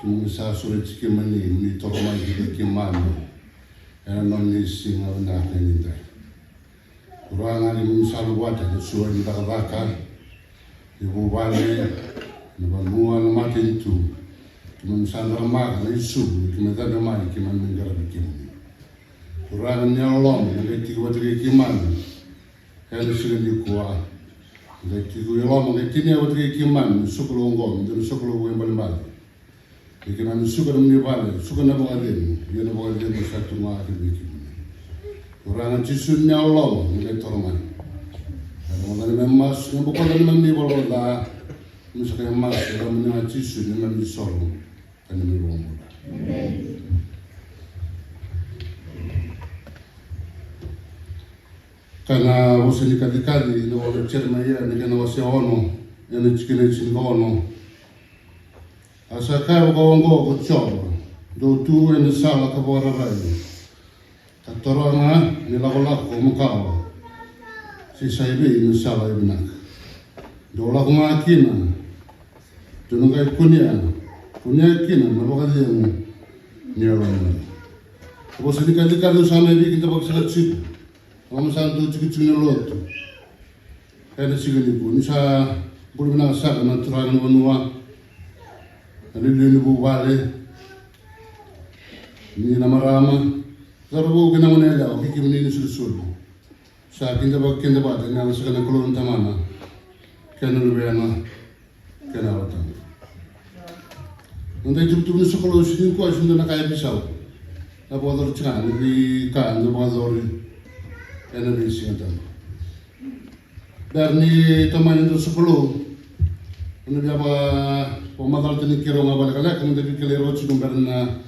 Tumisa sulit kimani ni toromai kita kimani. Era non ni singa na ni dai. Kuranga ni musalu wata ni suwa ni takadaka. Ibu bale ni banua na mati itu. Tumisa ramah na isu kimeta na mai kiman menggara kimani. Kuranga ni alom ni keti wata kimani. Hele sila ni kuah. Keti alom ni kini wata kimani sukulu ngom dan sukulu wembal bal. Ikinan suka namni bale suka na bangaden yana bangaden satu ma akibiki kurang cisun nya Allah ngai toroman kalau memang bukan dari namni bolo da misalnya mas kalau namni cisun namni solo kan namni bomo karena usaha kali-kali no wala cerma ya ni kana wasi ono yana cikine cingono asa kai go ko choba do tu en sala ka bora rai ta torona ni la gola ko mukao si saibe ni sala ibnak do la ko makina to no kai kunya kina na boga de ni ala ko se ni ka do sama bi kita baksa chip vamos a do chiku loto era sigani ko ni sa bulbina sa na trana wanua Nalilini bubale ni namarama zarbo gina manela o hiki mini sul sa kinda ba na sa kana kolon tamana kana lubena kana wata nda jubtu ni sokolo shin ko shin na kaya bisaw na bodor chana ni ka na bodor ena ni sinta darni tamana do sokolo Ano biya ba pemadal tini kiro nga balik alek kung dapat kelero cikung berna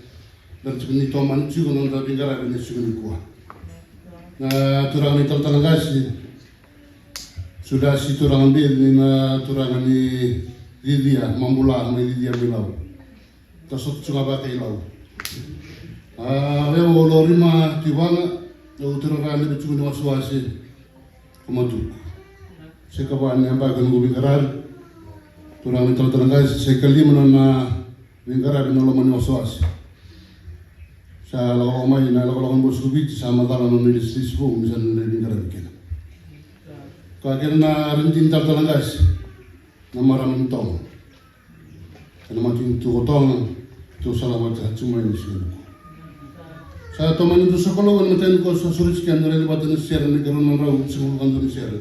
dan cikung ni toman cikung nang dapat gara bini cikung ni kuah. Na turang ni tal gasi sudah si turang ambil ni na turang ni Lidia mambula mai Lidia bilau. Tasuk cunga bakai lau. Yang olorima tiwanga o turang ni cikung ni wasuasi kumatu. Sekawan yang bagai ngubi garar. Turang itu terangkai sekali menana lingkar ada nolong manusias. Saya lakukan main, lakukan bos kubik sama dalam menulis siswa misalnya lingkar bikin. Karena rentin terangkai nama ramentong. Karena makin tu otong tu salah macam cuma ini sih. Saya teman itu sekolah kan macam kau suruh sekian dari batu nasiar ni kerana orang semua kan tu nasiar.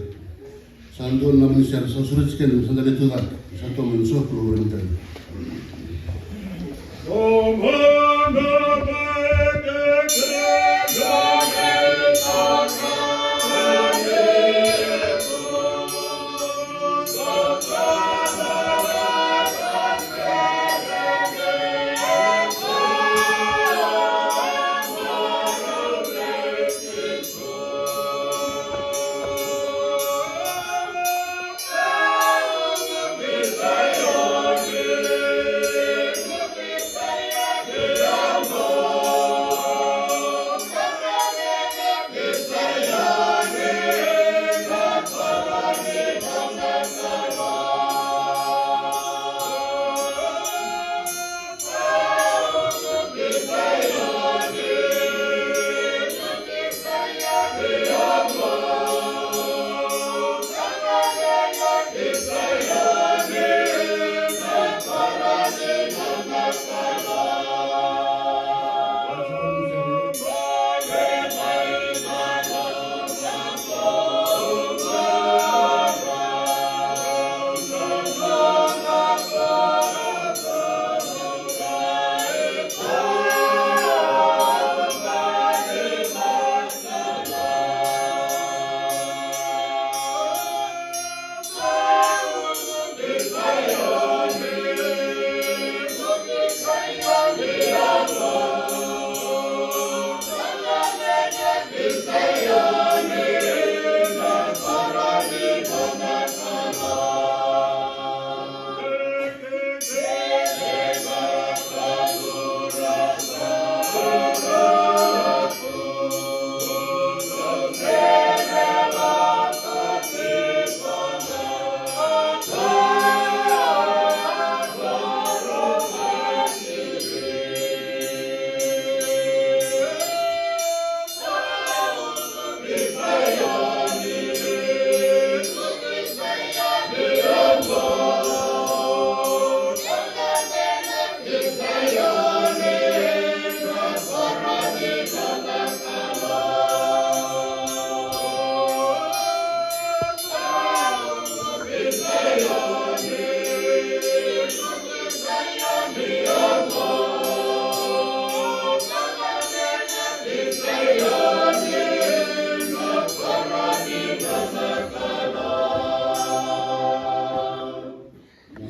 Santo nama nasiar suruh sekian sandal itu tak. Satu menusuk keluar dari.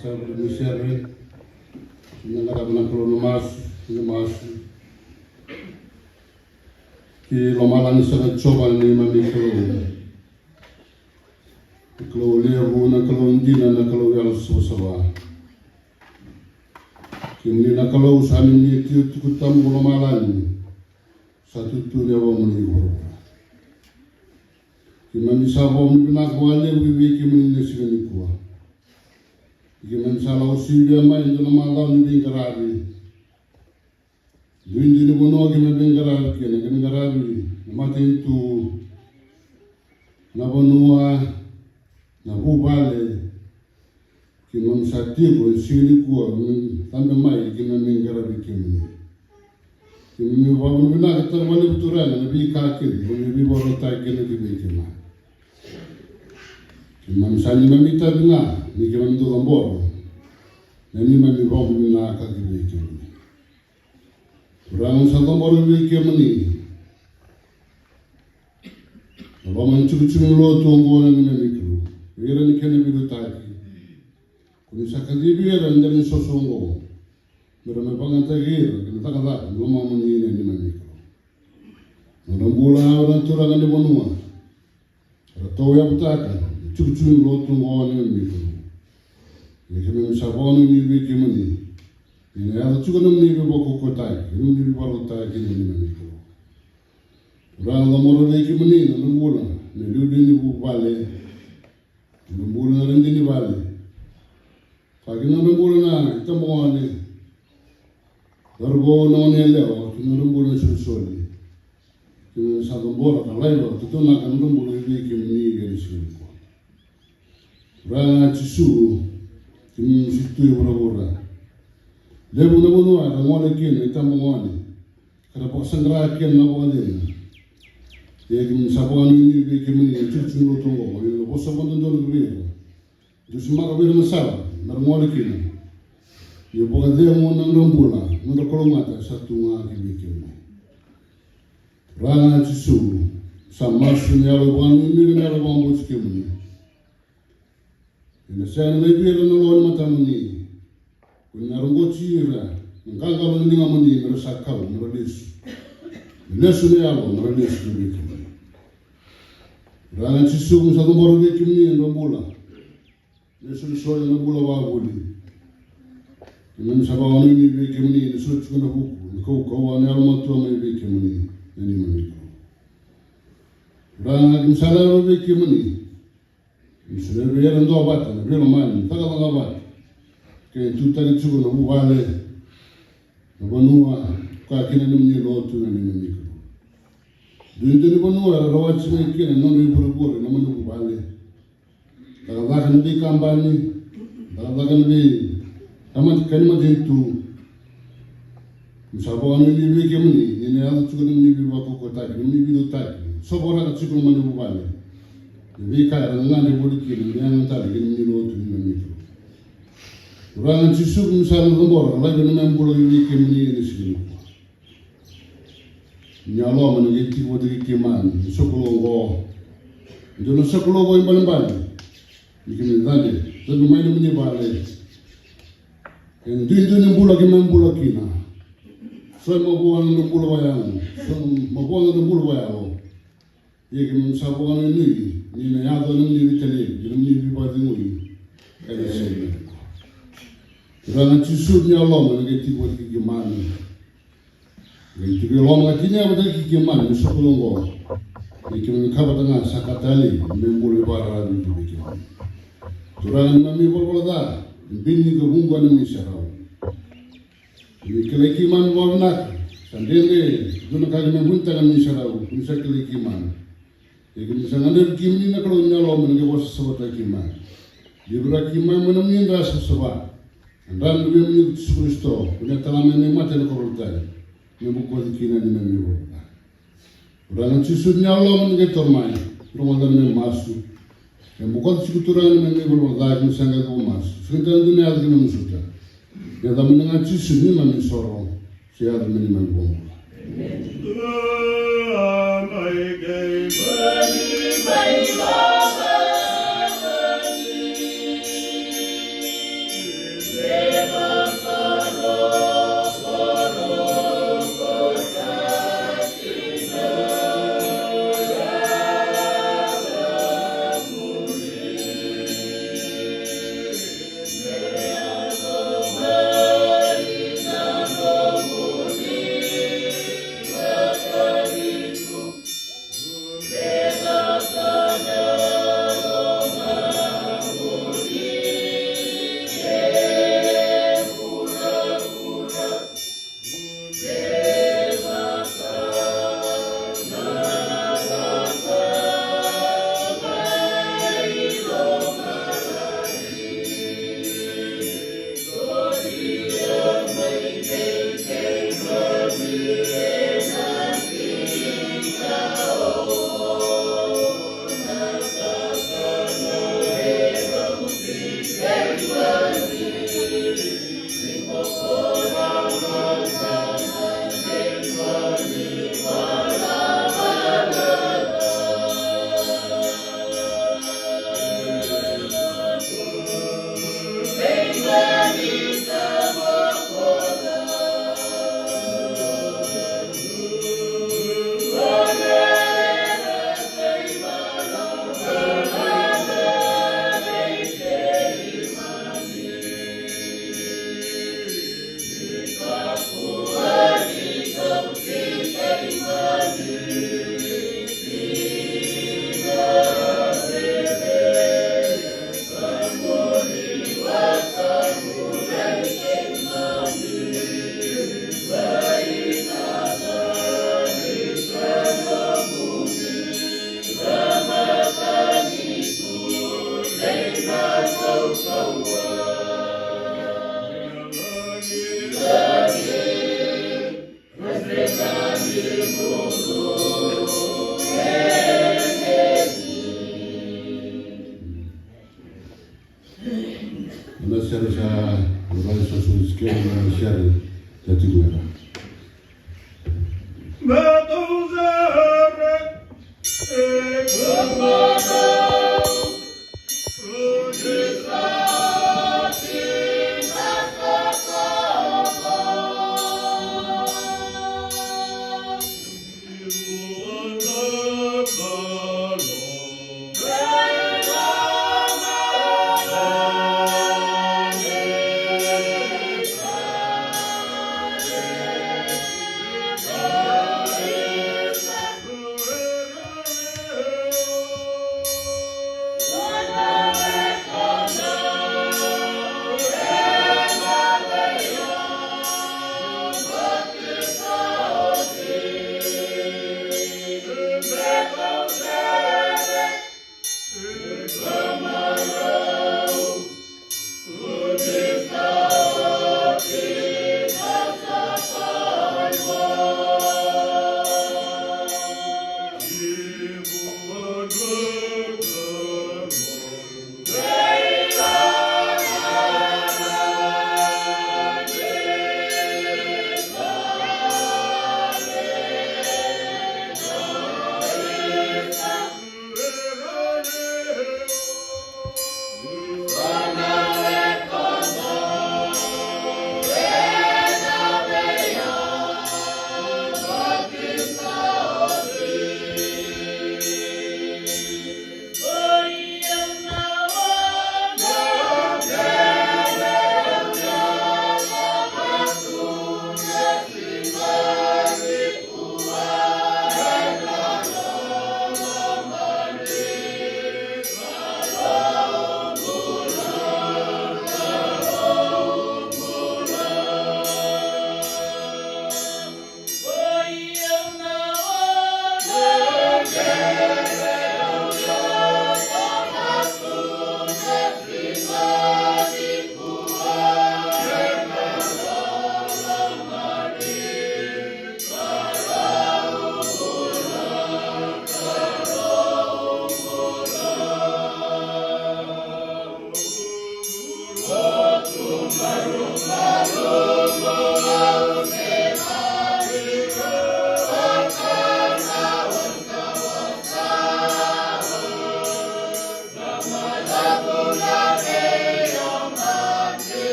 sa misere nga na kalau mas ki lomalan sa coba ni mami kalau levo na kalau ndina na kalau yal sosawa kimni na kalau sani ni tiu tukutam lomalan satu tu lewo muni ko kimani sabo mi na ko ale wi kimni ne sigani ko kimani sala usibe mai ndo mala ni garari duindi ni bono kimani garari kene garari matin tu na bonua na bubale kimam satigo sini ko tambe mai kimani garari kimani wabu bina kita wali beturan nabi kakil nabi baru tak kena dibeli kimam sani mamita bina ni kimam tu lambor nani mami wabu bina kakil dibeli orang satu baru dibeli kimani kalau mencuri-curi lo tunggu nani nani kru wira ni kena biru taki kuni sakadi wira ndani sosongo Mereka pangantagir, kita kata, lama mani ni mani. Orang bola orang turangan di benua, atau yang betakan, cuci lotung orang ni mani. Jika memang sabun ni beki mani, ini ada juga ni beki kotai, ini baru kotai ni mani. Orang lamor beki mani, orang bola, ni ludi ni bubale, orang bola orang ni bale. Pagi orang bola na, kita mau ni. Dargo non è leo, che non rumbulo sul sole. Che è stato un buono per lei, tutto una can rumbulo di che mi viene sul qua. Rana ci su, che mi si tu ora ora. Levo una buona, la muole che ne tamo muone. Che la possa andare che non vuole. E che mi saponi di che mi ci lo tongo, lo posso abbandonare il vero. Tu si ma avere una sala, la muole che ne. Yo pokoknya dia mau nang bulan, nang kolomata satu ngah dibikin. Rana cisu, sama sunya lewan ini ni lewan bos kemuni. Ini saya lebih ada lewan mata muni. Punya ronggo cira, engkau kalau ni ngamuni merusak kau, merulis. Lesu ni alo, merulis dibikin. Rana cisu satu baru dibikin ni nang bulan. Lesu soal nang bulan wabuli. Memang sabah ni beki mani, suci kena buku. Kau kawan yang almat tu amai beki mani, ini mani. Orang misalnya beki mani, misalnya biar ando abat, biar mani, tak ada abat. Kau tu tadi cukup nak buale, nak banua, kau kena ni lo tu ni mani. Dulu ni banua, rawat semai kena, non ribur-ribur, nama ni buale. Tak ada kan ni kambani, tak ada kan ni. Amat kan macam tu, misalnya ni beki mani, ini ada cukup ni beki kota, ni beki tak, seorang cukup mani bukan, beki kaya orang ni boleh kiri, yang tadi ni lo tu ni mani. Orang cukup misalnya lembor, lagi ni memang boleh beki mani ni sini. Nyalo mani beki boleh beki mani, sekolah jadi sekolah yang paling beki mani tadi, tapi mana mani balik. Yang itu ni bulan kita bulan kita. Saya mau buang ni bulan bayang, saya mau buang ni bulan bayang. Ia kita sabuan ni ni ada ni diteli, ni dibuat ni. Ada saya. Kerana cusutnya Allah mengerti buat kikiman. Yang kita Allah mengerti buat kikiman, sekolah go. Ia kita khabar tengah sakatali, memulai barang itu kikiman. Kerana kami berbuat bini ke bungkuan ini serau. Ini kelekiman warna, sendiri guna kali membuntakan ini serau, bisa kelekiman. Jadi misalnya ada kiman ini kalau nyalo menjadi sesuatu kiman. Dia berakiman menemui rasa sebab. Dan dia menyebut Kristo, punya telah menikmati korban. Membuat kinan ini membuat. Orang susutnya Allah menjadi termai, Ramadan masuk. Yang bukan sekuturan yang berbagai misalnya kemas. Sekarang dunia ada yang sudah. Yang tak mendengar cisun ini mami sorong. Siapa yang menimang bom.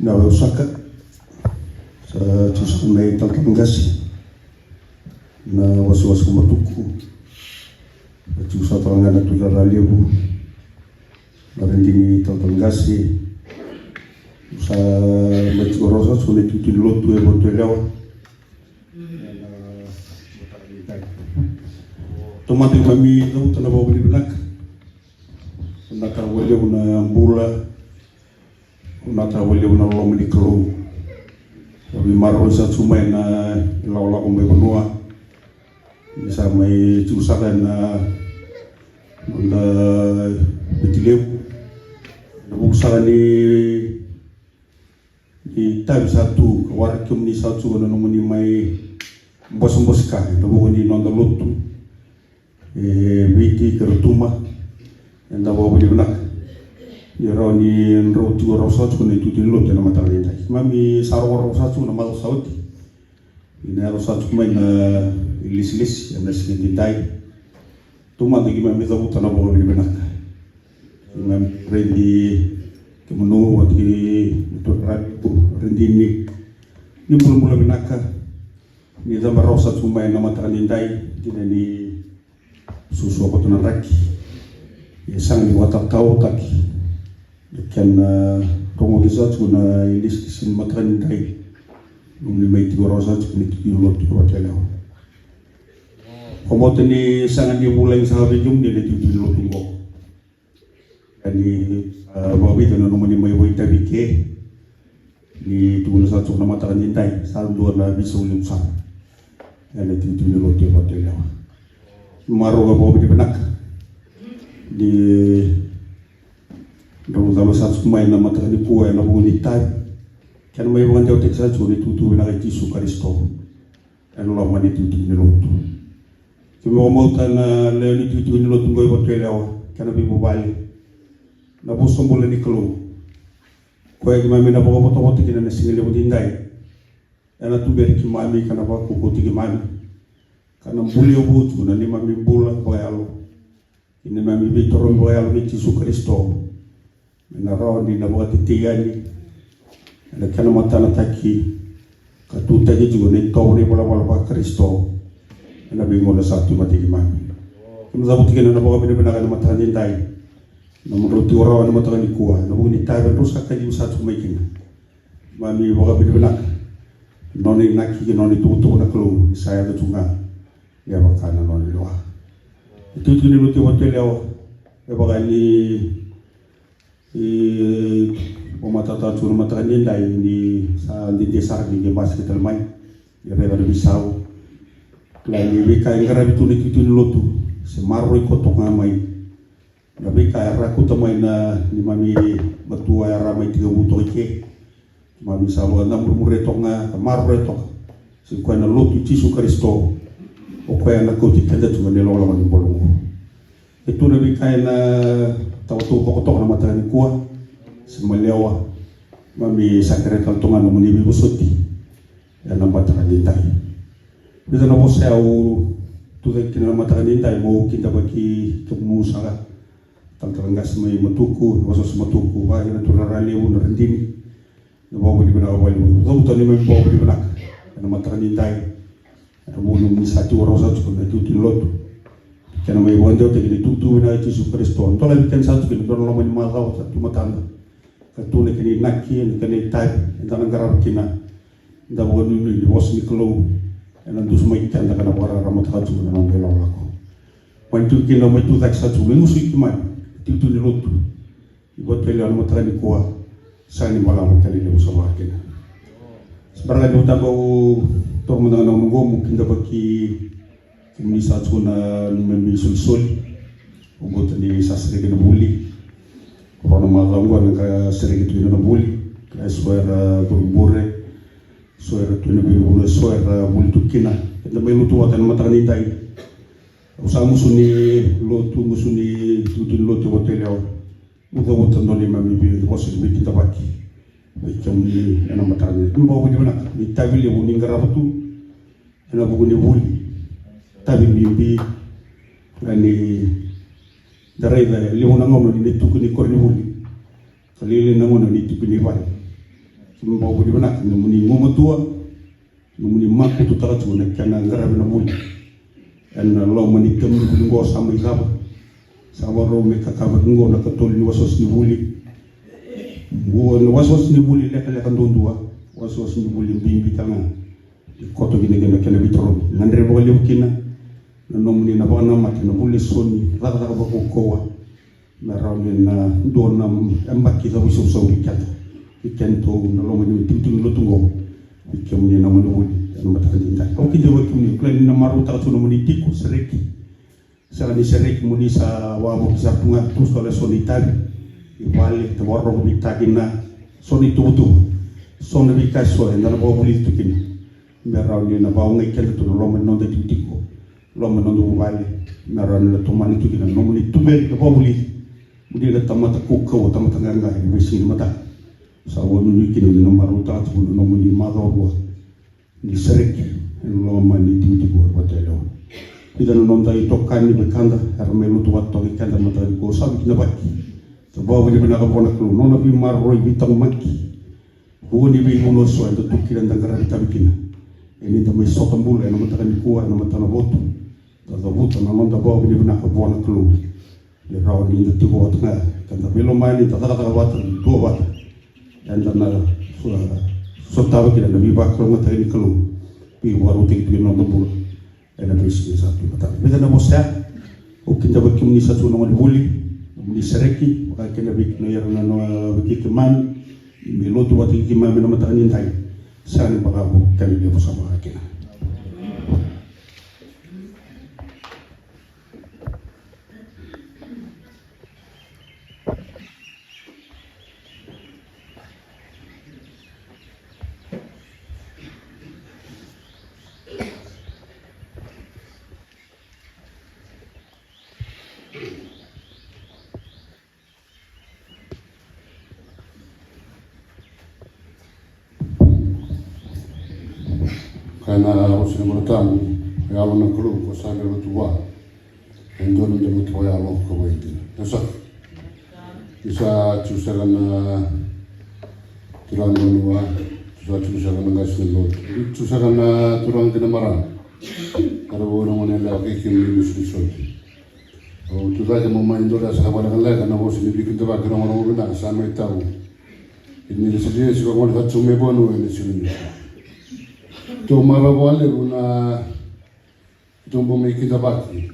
na Osaka sa Tusak may Taltangas na was-was kumatuku at sa tangan na tularalyo na rin Taltangas sa Matsigorosa sulit tutilot tuwe botuelaw tomating kami ito tanabaw balibanak nakawali na bula nakawali na lom di kru tapi maro sa sumay na ilaw-law may banua bisa may tusakan na na bitileu na busa ni time satu kawar kum ni satu na nomuni mai mbos ka na buku ni nonda lotu biti kerutuma enda bawa di benak yaro ni nrotu rosatu ni tuti lotu na matali dai mami saro rosatu na mal sauti ina rosatu mai na ilis na sini dai tuma de mami zabuta na bawa di benak mami ready kemunu wati rendini ni mula benaka ni zama rosa tumai na matani dai dina ni susu ko tuna raki ya sang ni wata tau taki ken tongo disa tuna ilis sin matani dai ni mai ti rosa tuni ti lo ti hotel komo tani sang ni mulai sahabe jum ni ti lo tungo ani bawi tuna no ni mai wai tabike ni tulo sa tsuna mata kan dai sal do na bisu lumsa ele ti tu lo te hotel ya maro ga bo di benak di do za sa tsuma ina mata ni ku na bo ni tai kan mai bo ndeu te sa tsuri tu na ti su karisto eno la mani tu ni lo tu ki mo mo tan le ni tu ni lo tu ngoi hotel ya kan bi bo bali na bo sombole ni klo ko e mami na bobo to kina na singile budi ndai ana tu beri ki mami kana ba ko tigi mami kana mbuli obu tu na ni mami bula boyalo ina mami bi toron boyalo bi Yesu Kristo na rawa ni na boati tigani ana kana matana taki ka tu tagi jigo ni to ni bola bola ba Kristo ana bi ngola satu mati ki mami kuma zabu tigana na bobo bi na kana matani ndai na menurut orang na matani kuah na buni tabe terus kakak satu making mami boga bi benak noni naki noni tu na kelu saya tu tunga ya bakana noni doa itu ni luti hotel ya boga ni mata tu mata ni dai ni sa di desa ni hospital mai ya reda bisau lagi bi kai ngara bitu ni lotu semaro ko tonga mai nabi kaya raku tamai na ni mami matua ya ramai 3 buto ke mami sawa na murmure tonga maru retok si ko na lotu Yesu Kristo o ko na ko tikanda tu ne lo ni bolongo itu nabi kaya na tawtu ko tonga na matani kuwa semalewa mami sakare tonga no muni bibusuti ya na matani dai bisa na bosau tu de kina matani dai mo kinda baki tumu sala tangkas mai matuku wasos matuku ba ina turarali un rendini na bawa di benak wali zo tani mai bawa di benak na matani dai na bulu mi satu rosa tu na tu lot kana mai wanda te di tu na Yesu Kristo to la bikan satu ke do lo mai ma raw satu matanda ka tu ne kini nakki ne kini tai ndana garab kina nda wonu ni was ni klo ena dus mai tanda kana wara ramat hatu na ngelo lako wantu kina mai tu tak satu musu kimai itu ni lotu ibu pele anu matani kuah sani malam kali ni usama kena sebarang ni utang kau tor menang nunggu mungkin dapat ki kini satu na memi sul ugot ni sasri kena buli orang malam gua nak sering itu na buli kaya suara berbure suara tu ni berbure suara buli tu kena kita belu tu watan matani tai usaha musuni lotu musuni tutu lotu hotel ya muka wotan doni mami bi bosi bi kita baki macam ni ana matanya tu bawa di mana ni tabil yang ni ngarabatu ana buku ni buli tabil bi ani darai da limu nangono ni tuku ni korni buli kalile nangono ni tuku ni bali tu bawa di mana ni muni ngomatua ni muni makku tu takatu na kana ngarabna buli en lo mani kem ni ngo samai kaba sawaro me kakaba ngo na katol ni wasos ni buli ngo na wasos ni buli leka ndondua wasos ni buli bimbi tanga koto gine gene kele bitro ngandre bo le kina na nomni na bana mat na buli soni raga ba ko kowa na rawle na do na ambaki za wiso so wikata ikento na lo mani tintin lo tungo ikemni na mani buli mata dinda ko kide wakim ni klen na maru ta tunu mani tiku sereki sa ni serek muni sa wabo sa punga tu so le sonitag ipale te warro bitagina soni tutu soni bikai so na bo buli tukin merau ni na ba ngai kel tu lo men no de tiko lo men no du vale merau ni to mani tukin no muni tumel ke bo buli mudi le tamata kukau tamata nganga ni mesin mata sa wonu ni kin no maruta tu no muni madoro ni serek lo mani tiko batelo ida no nonda i tokan ni bekanda armelu tu watto i kanda mata ko sabi na baki to bawa ni bena ka bona klu no na bi marroi bitang maki huni bi mulo so ndo tukiran da gara bitabikina ini da mai sotambula na mata ni kuwa na mata na voto da voto na nonda bawa ni bena ka bona klu le raw ni ndo tiko watna kanda belo mani ta ta wata do wata anda na so tawa kila na bi bakro mata ni klu bi waru tik bi no ndo ena besi satu mata beda na mosta o kinda bakim ni satu no buli ni sereki maka kena bik no yara no biki keman mi lotu wati keman no mata ni ndai sani baka bu kan bi sama kena kana osina mortamu ya lo na kru ko sa le tua endo no de to ya lo ko wait so isa chusala na turang no wa chusala na ngasno lo chusala na turang de mara ara bo no ne la ke kim ni su so o tu da mo mai ndo la sa ba la kana bo si bi kinda ba kana mo na sa mai tau ni le se si ko mo fa chume bo no ni su ni to mara wale una tombo me kita baki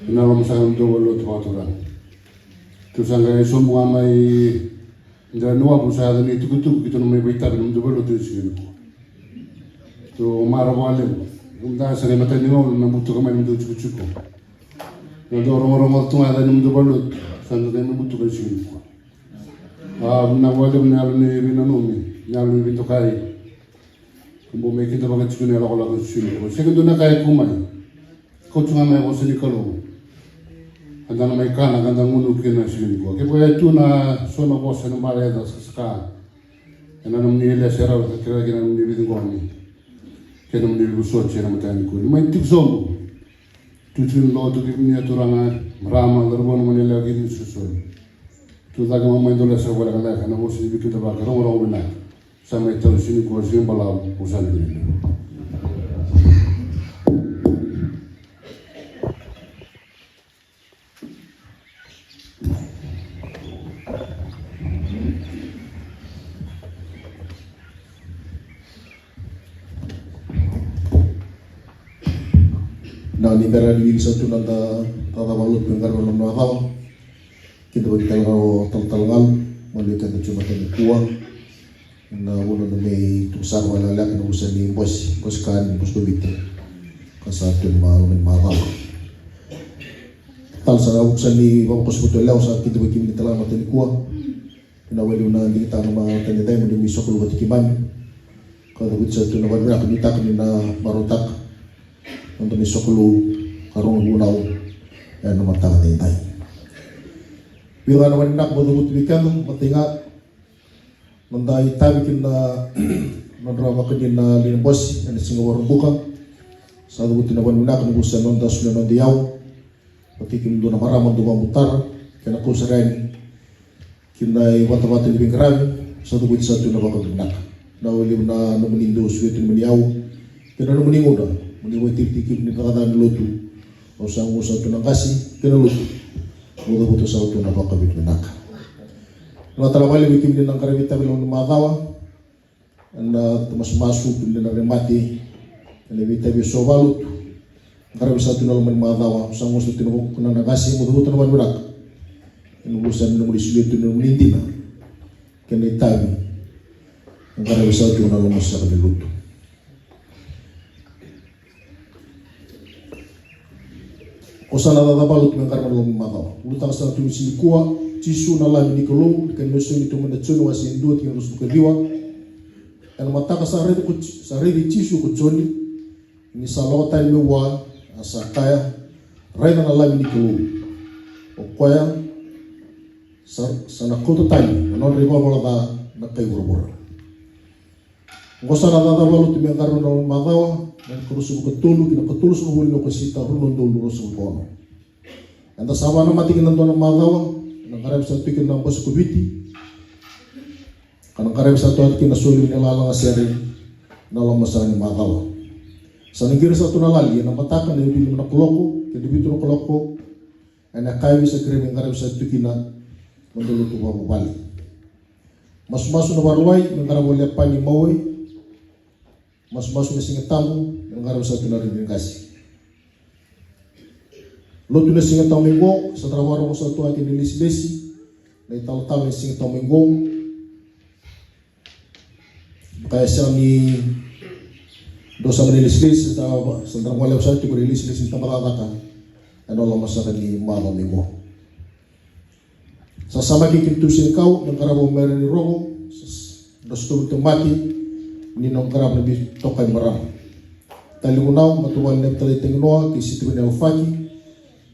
na lo masa ndo lo to atura tu sanga eso mo mai nda no abu sa ni tu no me baita no ndo lo to sino to mara wale unda sa ne mata ni no na butu kama ndo chuko no do ro mo to ada ndo lo sanga ne butu ko sino na wale na ni na no mi na lo vi to kai kumbo me kita baga chukune la kola ko sini ko segundo na kai kumai ko tunga me ko sini kalo andana mai kana ganda ngunu kina sini ko ke boya tuna sona ko sene mare da ska ena no ni le sera ko kira kina ni bi ngoni ke no ni bu so chena mutani ko mai tik sombo tutun lo to ni aturanga rama darbon mane la gi suso tu daga mo mai dole sa wala kala kana mo sini bi kita baga ro ro na sama itu sini ko sini bala usan ini na libera di satu nanda tata balut penggar dalam nakal kita berikan kau tal-talangan melihat cuma tadi kuah na uno na may tusar wala laki na usan ni boss kan boss bibito kasatun malumin maraw tal sa usan ni babos buto law sa kita bagi ni talama tani kuwa na wali na hindi kita na tani tayo mo ni sokolo batikiman kada bitsa to na wala ka ditak ni na marutak ando ni sokolo karong unaw na matang tay bila na wala ko do butikan matinga mandai tabi kinna nadrama kinna lin bos and singo war buka sadu butina ban nak nu busa non das non diaw pati kin do na marama do mutar kana ko sarain kinna wata wata libing gram sadu but satu na bakal nak na wali na no menindo suetu meniaw kana no meningo da meniwo tip ni kada lotu o sango satu na kasi kana lotu muda buto satu na bakal nak na trabalho bikin din ng karavita bilang lumagawa na tumas-masu din na remati kalibita bi sobalut karavisa tun naman lumagawa sang gusto tinubok ko na nagasi mo duto naman burak inubusan ng disiluto ng lintina kanitabi ang karavisa tun na lumas sa kaniluto Osana da balu tu mengkar malong mata. Lutang sa tu sini kuah cisu na lami ni kolong kan mesu ni tu mena tsono wasin dua tiga ratus buka diwa. Kan mata ka sa redi cisu ku tsoni ni salawata ni wa asa kaya raina na lami ni kolong. O koya sana kota tani non riba bola da na kai bor. Ngosana da balu tu mengkar malong mata dan kurusu ketulu kina ketulus nuhul no kasita hulun dulu rusul kono. Anda sabana mati kina dona magawa na kareb sa tukin na bos kubiti. Kana kareb sa tuat kina suli na lalang asere na lamasa ni magawa. Sa nigir sa tunalali na mataka na yubi na koloko, kina bitu na koloko ana kai bisa krem kareb sa tukin na mandulu tu babu bali. Mas-masu na barwai na karab wala pani mawai. Mas-masu na singa tamu yang harus satu nari kasih. Lo tu na singa tamu minggu setelah warung satu aja nilis besi, na tahu-tahu na singa tamu minggu. Kaya siya ni dosa nilis besi setelah mulai usaha tu nilis besi tanpa katakan, ano lang masakan ni mama minggu. Sasama kikintu singkau ng karabo meron ni Romo, dosto tu mati. Ni nong karab nabi tokay maram. Talimunaw matuwal na talay tingnoa kisi tiba na ufaki.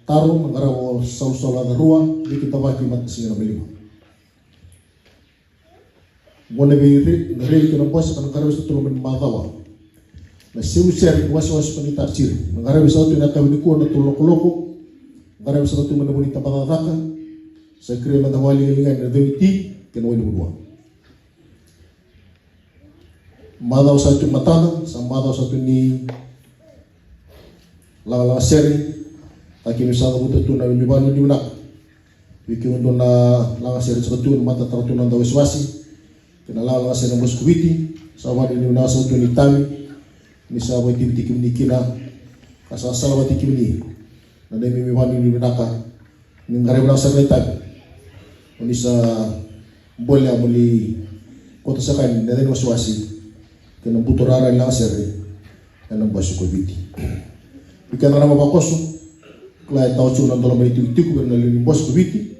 Taro mangaraw saw-saw na ruwa di kita waki matasi na bilima. Muna bi narili ko ng boss kanang karab sa tulungan matawa. Na siya was panitar sir. Mangaraw sa ito na kawin ko na tulok-loko. Mangaraw sa ito manabunita patataka. Sa kriyo na nawali nga na dawiti kinawin mo. Madaw sa ito matana, sa madaw sa ito ni lala seri, taki misal buta tu na bibano ni unak, wiki undo na lala seri sa ito mata taratu na daw iswasi, kina lala seri na muskuwiti, sa wadi ni unak sa ito ni tami, ni sa wadi tikim ni kina, kasasala wadi tikim ni, na demi bibano ni unaka, ni ngarew lang sa tami, ni sa bolya muli kota sa kain, na din waswasi. Kena buturara lang seri kanang basu ko biti ikan rama bakoso klay tao chu nan dola mai tiku berna lini bos ko biti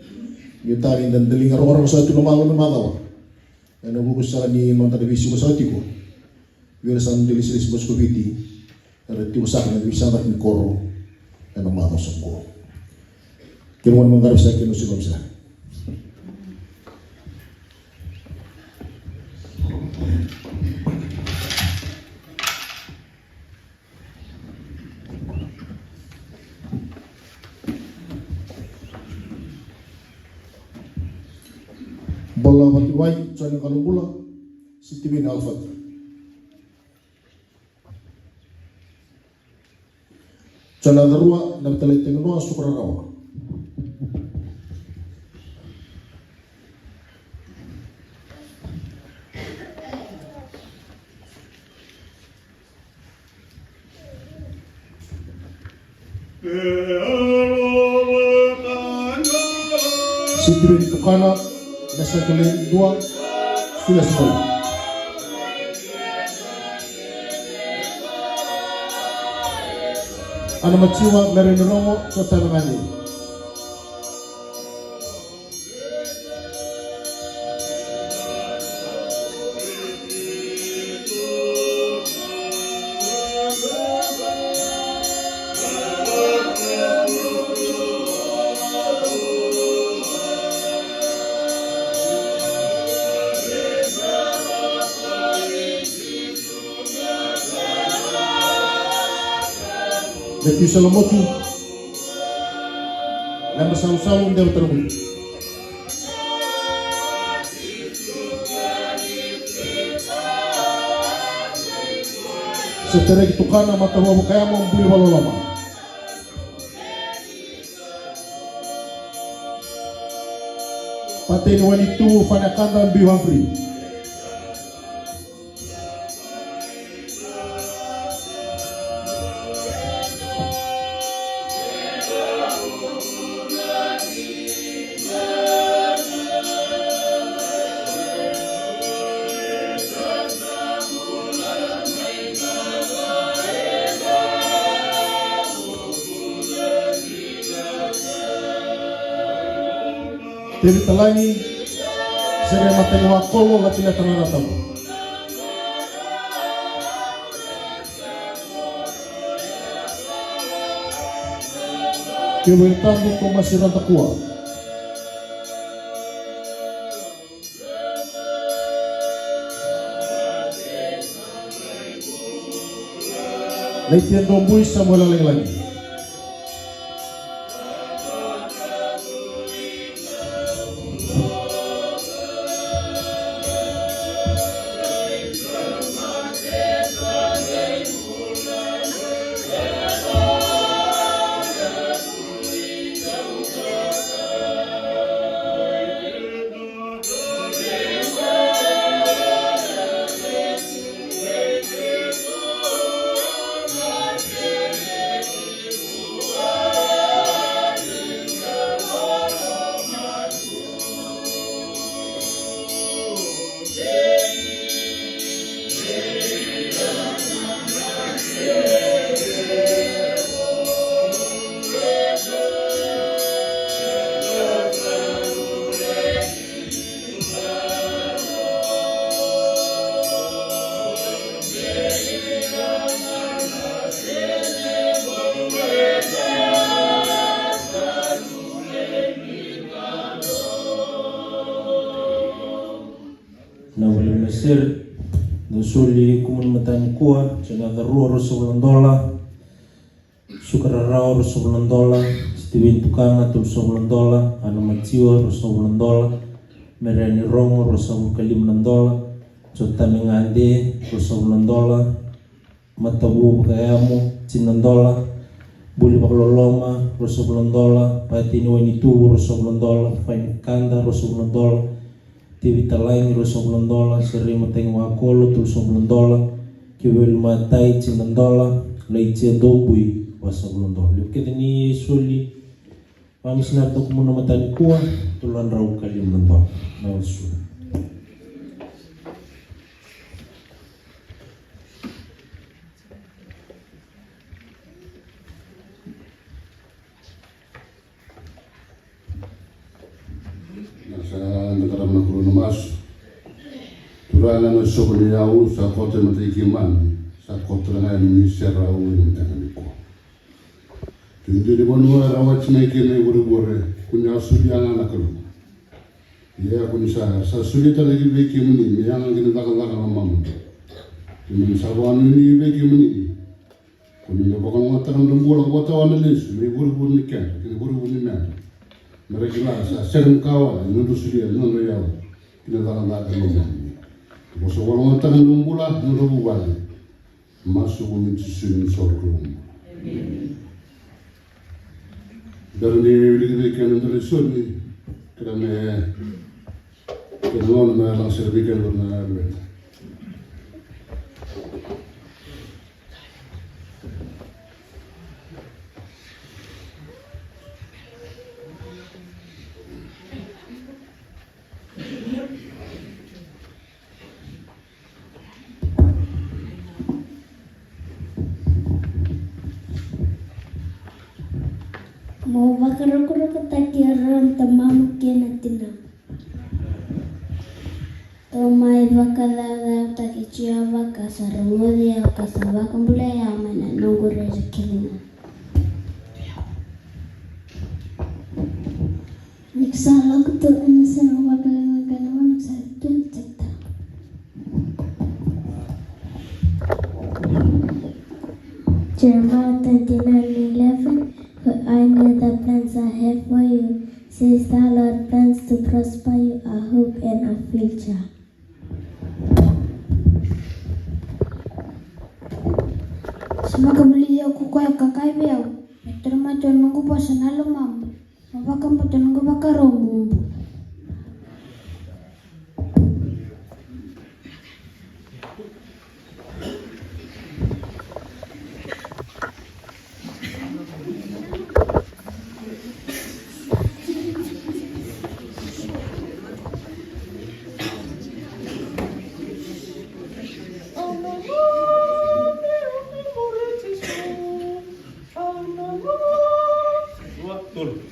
yetari dan delingar orang sa tu namangon na magawa ana bukus sa ni non televisi ko sa tiku biar san delis bos ko biti ara ti usak na bisa ba ni koro ana magawa sa ko kirwan mangarap sa kinu si komsa. Bola mati wai sana kalau bola si timin alfat. Sana darua nam talay tengno sukra rawa. Si timin tukana nasa kali dua sudah semula. Ana maciwa meron romo sa tanangani. Depuis Salomotu, lama salu-salu ndem terbuli. Setelah itu kana mata wabu kaya mau beli walau lama. Pateni wanitu fana kanda biwang free. Tiri talangi sere mateng wakolo latina tanaratamu. Kiwetani ko masira takua. Laitian dombui sama lagi. Na wale Mesir nusuli kumun matani kuwa chana darua $10 sukararao $10 Steven Tukanga $10 Ana Matiwa $10 Merani Rongo $10 Jotami Ngande $10 Matabu Bakayamu $10 Buli Bakaloloma $10 Patini Wanitu $10 Fain Kanda $10 Tivi Talaing $10 Seri Mateng Wakolo $10 Kiwil Matai $10 Leitia Dobui $10 Lukit ni suli Pamis na ito kumuna matani kuwa Tulan raw $10 na usul. Sa negara Nakuru Mas turana no sokoni yau sa kota matikiman sa kota na ni serau ni tangan ko tundi di bonua rawat na kene bore kunya suriana nakalo ya kunisa sa surita lagi beki muni yang ngene daga mamam tundi sawan ni beki muni kunya bakal ngatan ndumbola kota wana lesu ni bore ni kan ni bore ni man mereka sa serem kawa nudu suria nudu yau kita dalam ada ngomong bos orang tangan dumbula nudu bubali masuk uni susun sorghum dari ni kan dari suni kerana kerana mana serbikan warna air Mau bakar ketakiran tamamu kena tina. Tomai bakalala takicia baka sarangodi akasaba kambulaya mana nunggu rezeki. Niksala kutu anasana bakalala kana mana satu cekta. Jeremiah 29:11 For I know the plans I have for you, says the Lord, plans to prosper you, a hope and a future. Semoga beli aku kaya kakai biau, terima nunggu bosan halu mampu, mabakam nunggu bakar rombu. Betul.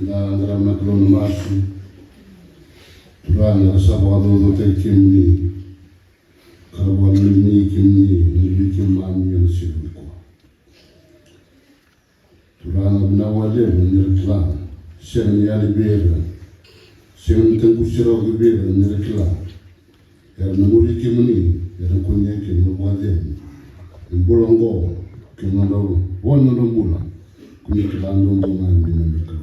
Andra maklum masu Turan rasa waktu tu kimni Kawan ini kimni Kim mami yang sibuk Turan benawale menyerklan Siang yali bera Siang tengku sirau bera menyerklan Yang namuri kimni Yang kunya kim nawaden Bolonggo kim nado wan nado bulan Kunya kelandong dengan dinamika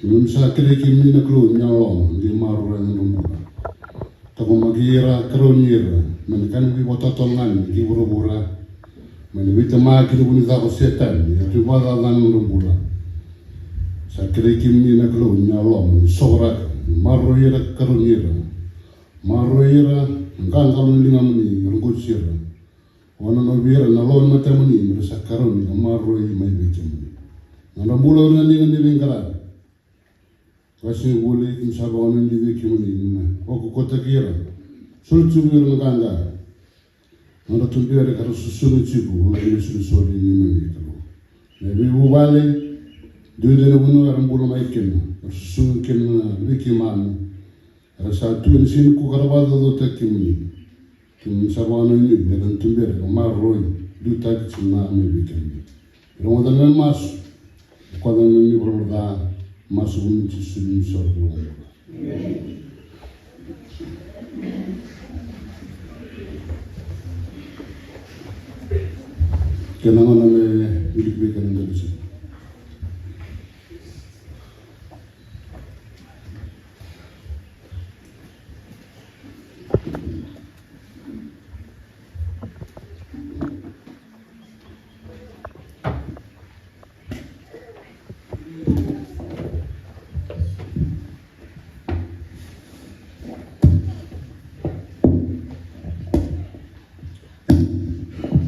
Nung sa kiri kimi na klo nyalong di maru ang lumbuka. Tako magira karonira, manikan bi bototongan ki burubura. Mani bita maki du bunita ko setan, ya tu bada nan lumbura. Sa kiri kimi na klo nyalong sobra maru ira karonira. Maru ira ngkan kalon lingamni rungusira. Wana no bira na lon matamuni merasa karoni maru ira mai bicamuni. Nana bula na lingan di bingkaran. Kasi boleh insabawan di bikini ni, aku kota kira, sulit cubir nganda, nanda tumpir kalau susun cipu, ini susun ini mengitu. Nabi bubale, dua dari bunuh orang bulu maikin, susun kena bikiman, rasa tu ini sini ku karabada do tekimni, kim insabawan ini dengan tumpir marroi, dua tak cuma bikin. Ramadan mas, kalau ini berada masuk menuju surga. Kenangan nama bilik-bilik yang ada di sini.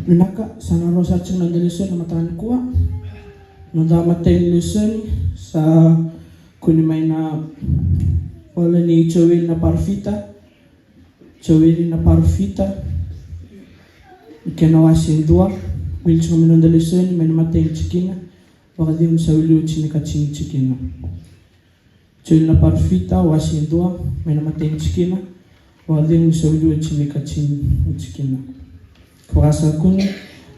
Naka sana rosa ceng nang lesen na matahan kuwa nang damatay lesen sa kunimay na wala ni Joel na parfita ikanawasi dua wil cuma minong lesen may namatay chikina baka di mo sa wili uchini kaching chikina Joel na parfita wasi dua may namatay chikina baka di mo sa wili uchini kaching chikina Kuasa kuni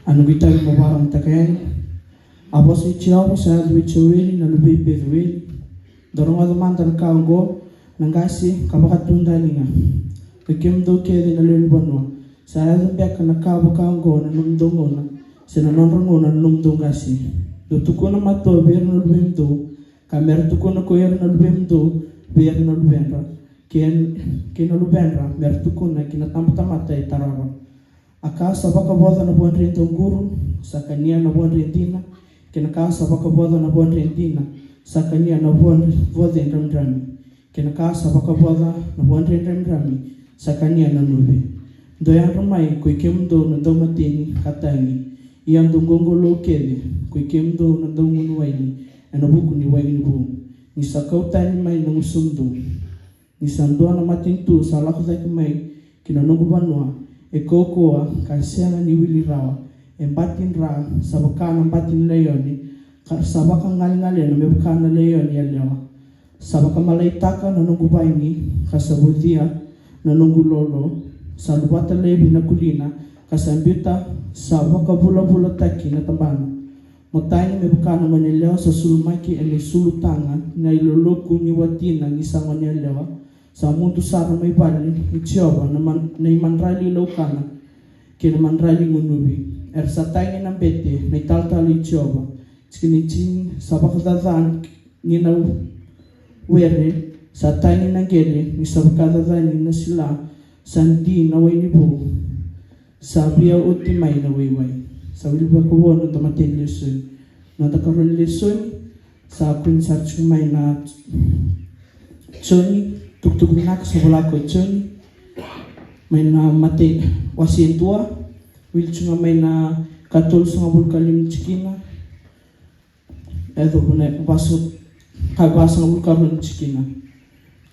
anu kita mabarang takayan abos ichiraw sa duwi chawin na lubi bedwin dorong adaman talkago nangasi kabakatunda ninga kikim do kedi na lulbanwa sa adabyak na kabakago na numdongo na sinanonrongo na numdongasi do tuko na mato ber na lubim do kamer tuko na koyer na lubim do ber na lubimra kina lubenra mertukuna kina tamtamata e tarara akasa baka boda na buan rento guru sakania na buan rentina kina kasa baka boda na buan rentina sakania na buan boda ndramdrami kina kasa baka boda na buan ndramdrami sakania na nubi doyan ramai kuikemdo na domatini katangi iam dongongolo kede kuikemdo na dongun waini na buku ni waini bu ni sakau tani mai na musumdo ni sandoa na matintu salako zaki mai kina nungu banua e kokoa kasiana ni wili rawa e batin ra sabakana batin leoni sabaka ngali na mebukana leoni ya lewa sabaka malaitaka na nungu baini kasabutia na nungu lolo salubata lebi na kulina kasambita sabaka bula taki na tambana motaini mebukana manelewa sa sulumaki ene sulutanga na iloloku ni watina ni sangwanelewa sa mundo sara may bali ni Jehova na imanrali laukana kina manrali ngunubi sa taingi ng bete na italtali Jehova skinichini sa bakadadaan ni na were sa taingi ng gere ni sa bakadadaan ni na sila sandi na way ni bu sa biya utimay na wayway sa wiliba kuwo na tamatin lesson na takaroon lesson sa kun search may na Johnny tugtug nak sa wala ko Johnny may na mate wasin tua wil chunga may na katul sa bulkalim chikina edo na baso kabasa ng bulkalim chikina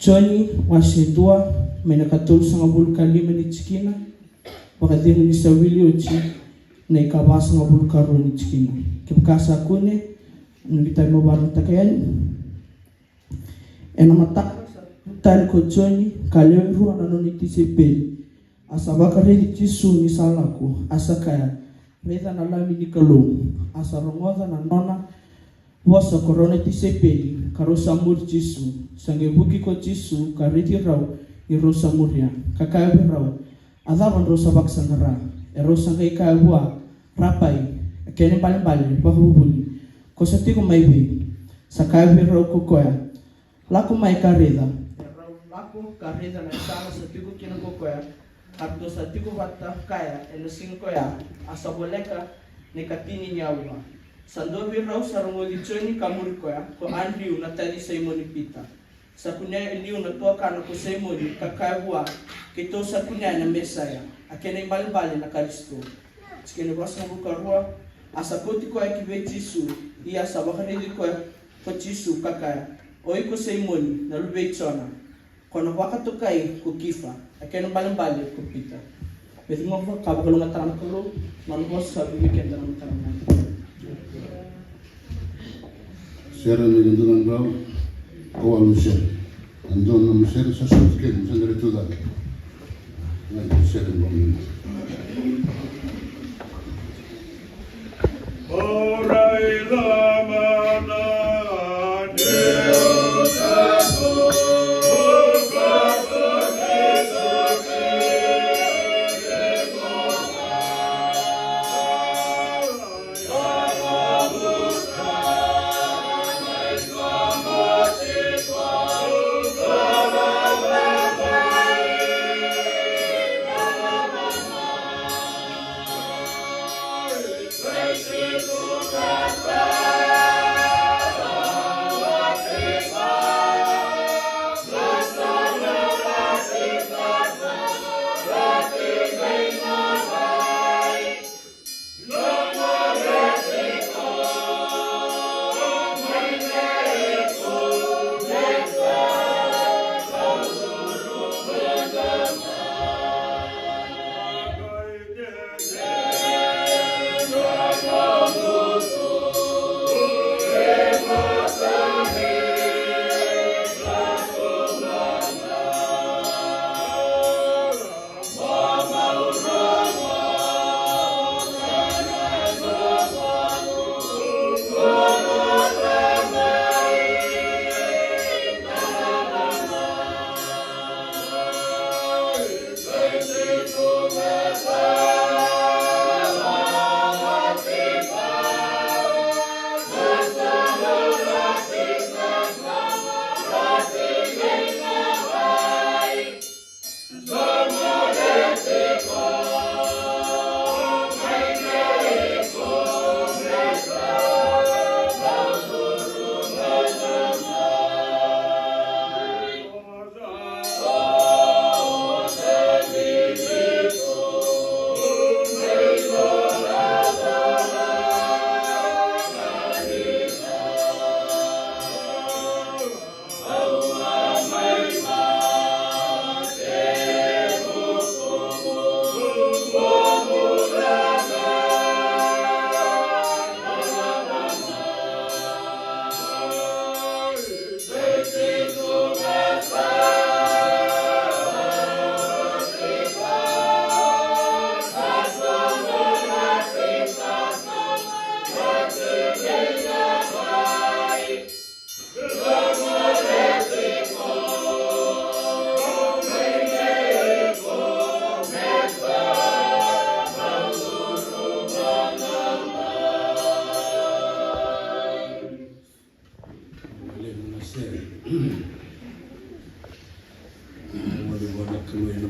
Johnny wasin tua may na katul sa bulkalim ni chikina wakadin ni sa wiliochi na ikabasa ng bulkalim ni chikina kibkasa kune nagitay mo barang takayan enamatak tal ko Johnny kaleru anoniti sepeli asabaka redi tisu ni salaku asakaya reda na lami ni kalo asarongoza na nona wasa korona ti sepeli karosa mur tisu sange buki ko tisu kareti raw ni rosa muria kakaya raw adaban rosa baksangara erosa kay kawa rapai kene bali bahubuli ko sati ko maybe sakaya raw ko koya laku may kareda laku kareda na sana sa tigo kinakokoya atau sa tigo bata kaya eno singkoya asaboleka ni katini nyawa sando raw sarungo di Johnny kamuri koya ko andriu na tadi sa imoni pita sa kunya eliu na to kana ko sa imoni kakaiwa kito sa kunya na mesaya akene balbali na Kristo skene basa bukarwa asakoti ko akibe Jisu iya sabakane di ko Jisu kakaya oi ko sa imoni na lube chona kono wakatukai kukifa akeno balbali ko pita betu mo kabalo ngataran ko manbos sa weekend na ngataran Sierra ni gandunan raw awal musir andon na musir sa sutkin sa naritudan na musir ng bamin Oray lamana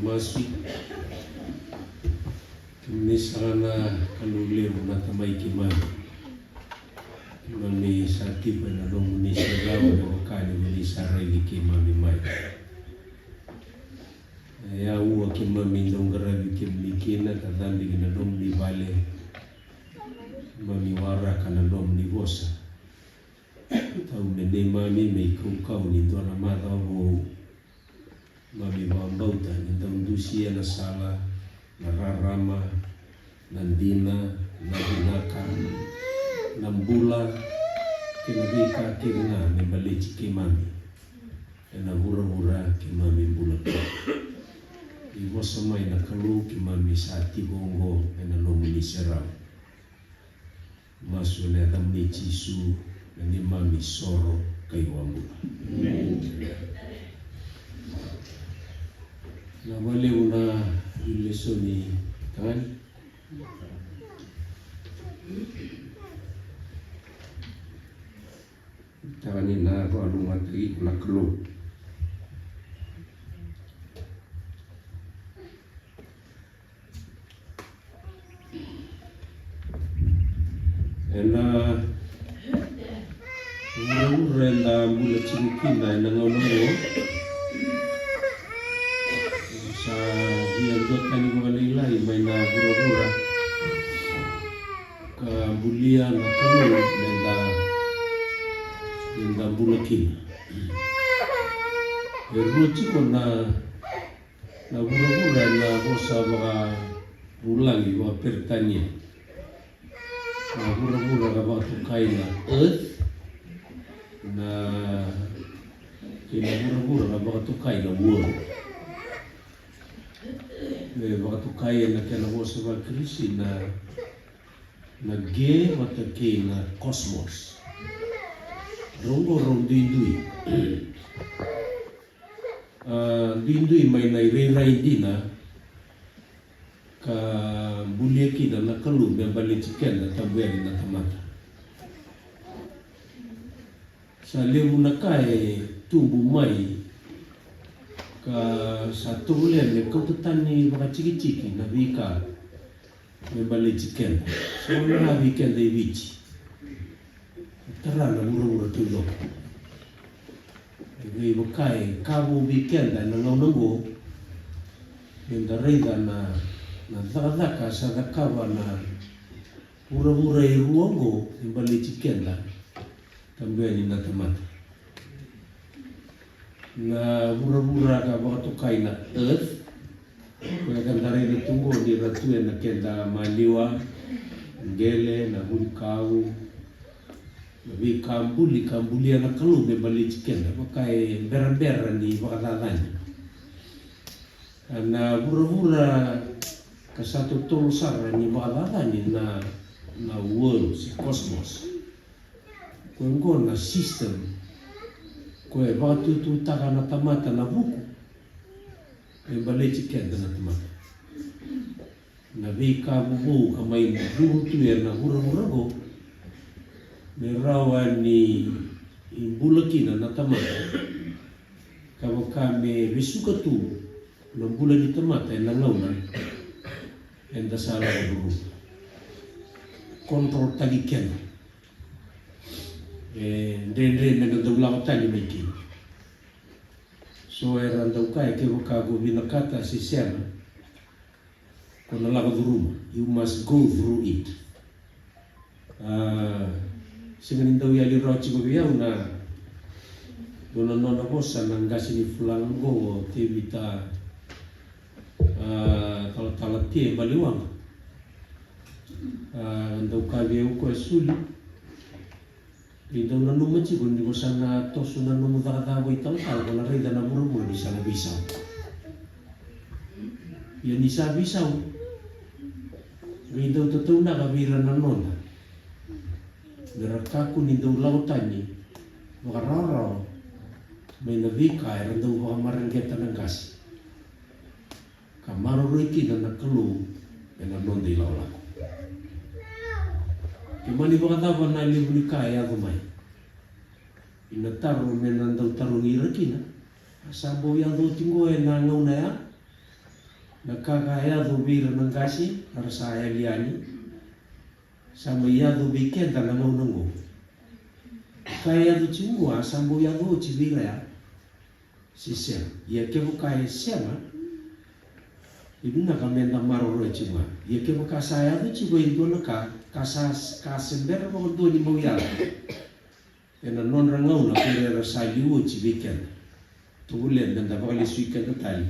maswi Misana kanulir na tamay Mami sati pa na nung nisiraw na wakani manisaray ni Mami Mai. Ayaw Mami nung garabi Mikina kadambi na nung ni Vale. Mami wara ka na nung ni Bosa. Tau mene Mami may kukaw ni Dora Mara o Mami Wambauta ni Dusia na Sala, Nararama, Nandina, Nabinaka, Nambula, kinabika kirna ni balichi ki Mami. Na hura-hura ki Mami bulat. Iwo samay na kalu ki Mami sati bongo na lomuni serau. Masu na damni chisu na ni Mami soro kay wambula. Na wale una ileso ni kan Tawani na ko alungat lagi na kelo. Ena renda mula cingkina na ngono sa hiandot kani mga nilay may na bura-bura ka bulia na kanu nenda bulakin. Ruci ko na bura-bura na bosa mga bulang mga pertanya. Na bura-bura ka mga tukay na earth na kinabura-bura ka mga tukay na world. Mga tukay na kinabuha sa mga krisi na nag-ge matakay na cosmos. Rong dindui. Dindui may nairay din na ka bulyaki na nakalub na balitikan na tabweri na tamata. Sa limu na kay tubo may ka satu bulan ni kau tetani baka ciki-ciki na bika na balitikan. So na bika na ibici. Tara na mura-mura tulog. Ibu bukai kabu bikin dan nangau yang dari dana daka sa dakawa na mura-mura iruongo imbali chicken la também na tomate. Na mura-mura ka baka tukay na earth kaya kandari na tunggo di ratu na kenda maliwa gele na hulkau Nabi kambulia na kalu me bali chicken pakai beran-beran di bakatatanya. Na bura-bura ka satu tulsar ni bakatatanya na world si cosmos. Kung na system ko batu tu taka na tamata na buku. Me bali chicken na tamata. Nabi kabubu kamay buhu tu na bura-bura go. Merawan ni imbulakina na tamata kalau kami bisuka tu na bulan di tamata na launa enda sala dulu kontrol tagikan dendre na dawla tali meki so era ndau kai ke kago binakata si sema kona laga rumah you must go through it Singin daw yali rochi ko biyaw na doon na bosa nang gasi ni fulang go tibita talat tie baliwang daw kabiyaw ko suli daw na numachi ko hindi ko sana toso na numutakatabay tal-tal ko na rin na mura-mura di sana bisaw yan isa bisaw rin daw totoo na kabira na nona Nerakaku ni daw lautan ni makararaw may nabika ay daw baka maranggeta ng gas kamaroroy na nakalu ay nanon di laula kimani baka dapat na libu ni kaya gumay inataro may nandaw tarong irakina asabaw yang daw tinggo ay nangaw na ya nakakayado bira ng kasi arasaya liani sama yado bikenta na ngonongo kaya do chimua sambo yado chibira ya sisem ya kevo kaya sema ibina kamenda maroro chimua ya kevo kasaya do chigo indo naka kasembera mo do ni mo ya ena non rangau na kure rasali wo chibikenta tulen dan bakali suika tali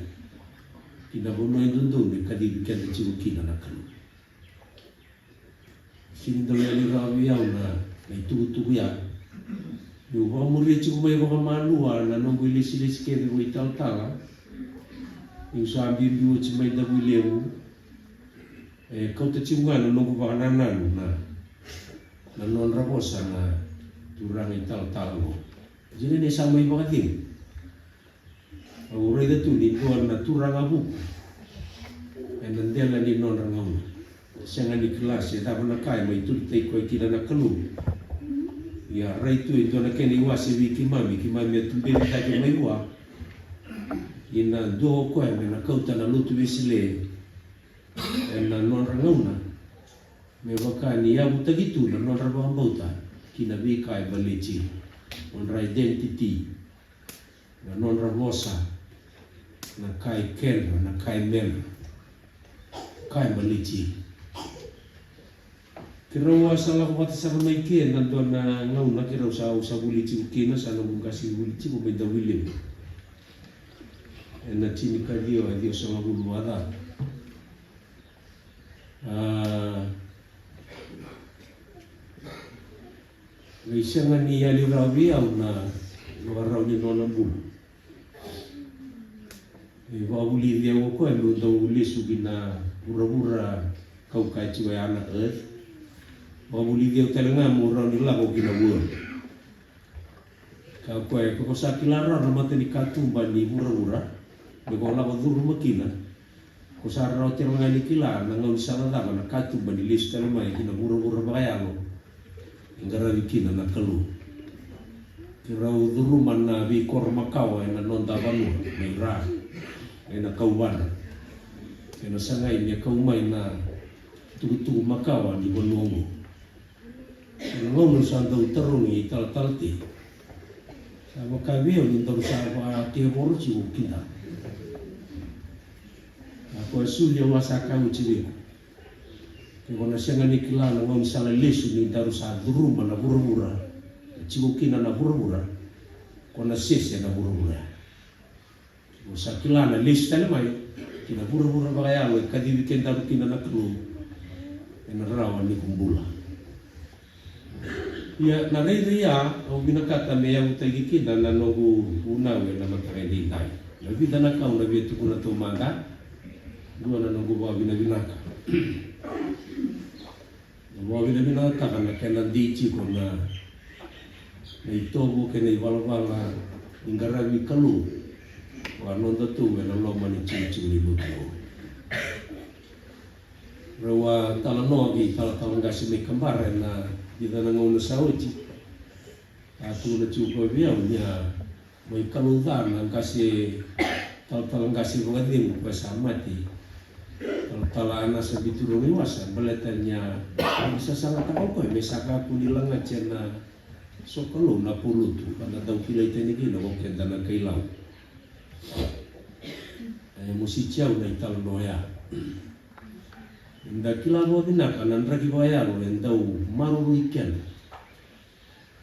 ina bono indo ni kadi bikenta chigo kina nakalo Sini ali rawi au na itu ya. Yo wa muri chiku mai wa manua na no bili sili skede wi tal tala. Yo sa bibi chi mai da buleu. Kau te chinga no no ba na na non raposa na turang tal talo. Jadi ni sa mai ba din. Au re da tu ni to na turang abu. Endela ni non rangau. Siang di kelas ya tak pernah kai mai tu koi kira nak kelu ya rai tu itu nak keni wasi wiki mami tu beli tak mai wa ina do koi na kau tanah lutu wisile na non rangauna me bakani ya buta gitu na non rabang bauta kina bi kai balici non identity na non rabosa na kai kel na kai mel kai balici kira salah ko pati sa may kien nandun na ngaw na kira sa buli chiku kina sa nabung kasi buli chiku may dawilim na chinika dio sa mabuluwada may siya nga ni Yali Rabi au na raw ni Nona Bul wabuli dia ko ay daw ulis na pura-pura kau kay chiwa anak earth Mabuli dia telenga murang nila ko ginabuan. Kau kue ko sa kilara na mate ni katumba ni mura-mura. Bego la baduru makina. Ko sa raw telenga ni kila na ngau sa na na katumba ni lista mai kina mura-mura bayalo. Ingara kina na kalu. Kira uduru man bi kor makawa na nonda banu mai ra. Na kauban. Kena sangai ni kaumai na tutu makawa di bonomo. Ngomong santo terungi tal-talti. Sama kawin untuk sama tiapor ciu kita. Aku sulia wasaka uciwi. Kalau nasiangan ikilah ngomong salah lesu ni daru saduru mana buru-bura. Ciu kina na buru-bura. Kalau nasias na buru-bura. Sakila na lesu tali mai. Kina buru-bura bagaya lo kadi weekend daru kina na kru. Ena rawan ni kumbula. Ya na ya au binakata me yang tagi kita na nogu unawe na matrendi dai. Labi dana kau na bitu kuna to manga. Dua na nogu ba binaka. Ba binaka kana kana dici kona. Na itobo kena iwala-wala ingarawi kalu. Wa nonda tu na lo mani cici ni lutu. Rawa talanogi talatangasi me kambare na kita nangau sauci, aku na cukup biar dia, mai kaludan ang kasi tal kasi pengadil bahasa mati, tal anak sebituru lewasa beletannya bisa sangat apa kau, mesaka aku nilang aja na sokalo na puluh tu, karena tahu pilih teknik ini, mungkin dana kailang, musik jauh dari tal noya. Nda kila mo dinak anan ragi bayar len dau maru weekend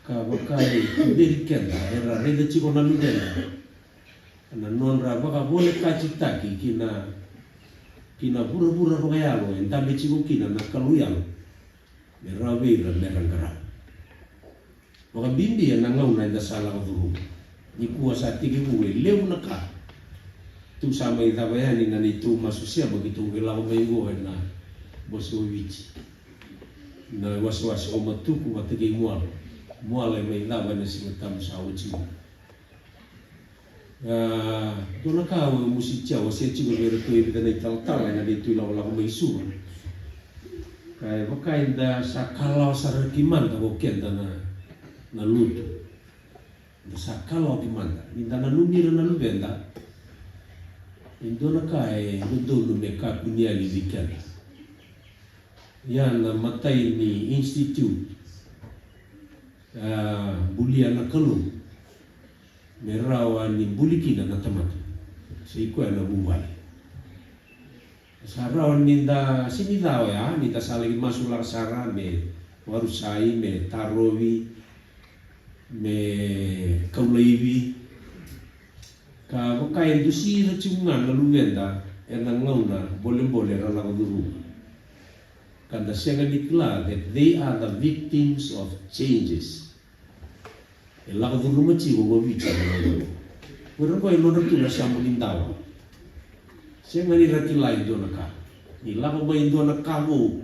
ka bakai weekend era rega chiko na luden anan non ra baka boleh kacitaki kina pura-pura bayar len tambe chiko kina na kaluyang merawe ra merangara baka bindi ya nangau na inda salah dulu ni kuasa tigi buwe leu naka tu sama itabayani na itu masusia begitu gelau minggu na boso wici na was-was omatuku matagi mual ay may laban na singatam sa uci doon ka musitya wasi chigo bero to ibita na ital-tal na dito ilaw may sur kaya baka inda sa kalaw sa rakiman ako kenda na luto sa kalaw kimanda inda na lumira na lubenda Indona kai nundulu me ka kunia li vikana. Yana matai ni institute bulia na kalu merawa ni bulikina na tamata. Siko na buwali. Sarawan ninda sini daw ya nita saling masular sara me warusai me tarowi me kaulaiwi ka wakai dusi na cungan na luwenda enang ngauna boleh rala dulu kanda sianga nikla that they are the victims of changes ela dulu maci wo bicara Kurang kau yang nonton tu nasi amulin tawa. Saya ngani rati lain do nak. Ni lama main do nak kamu.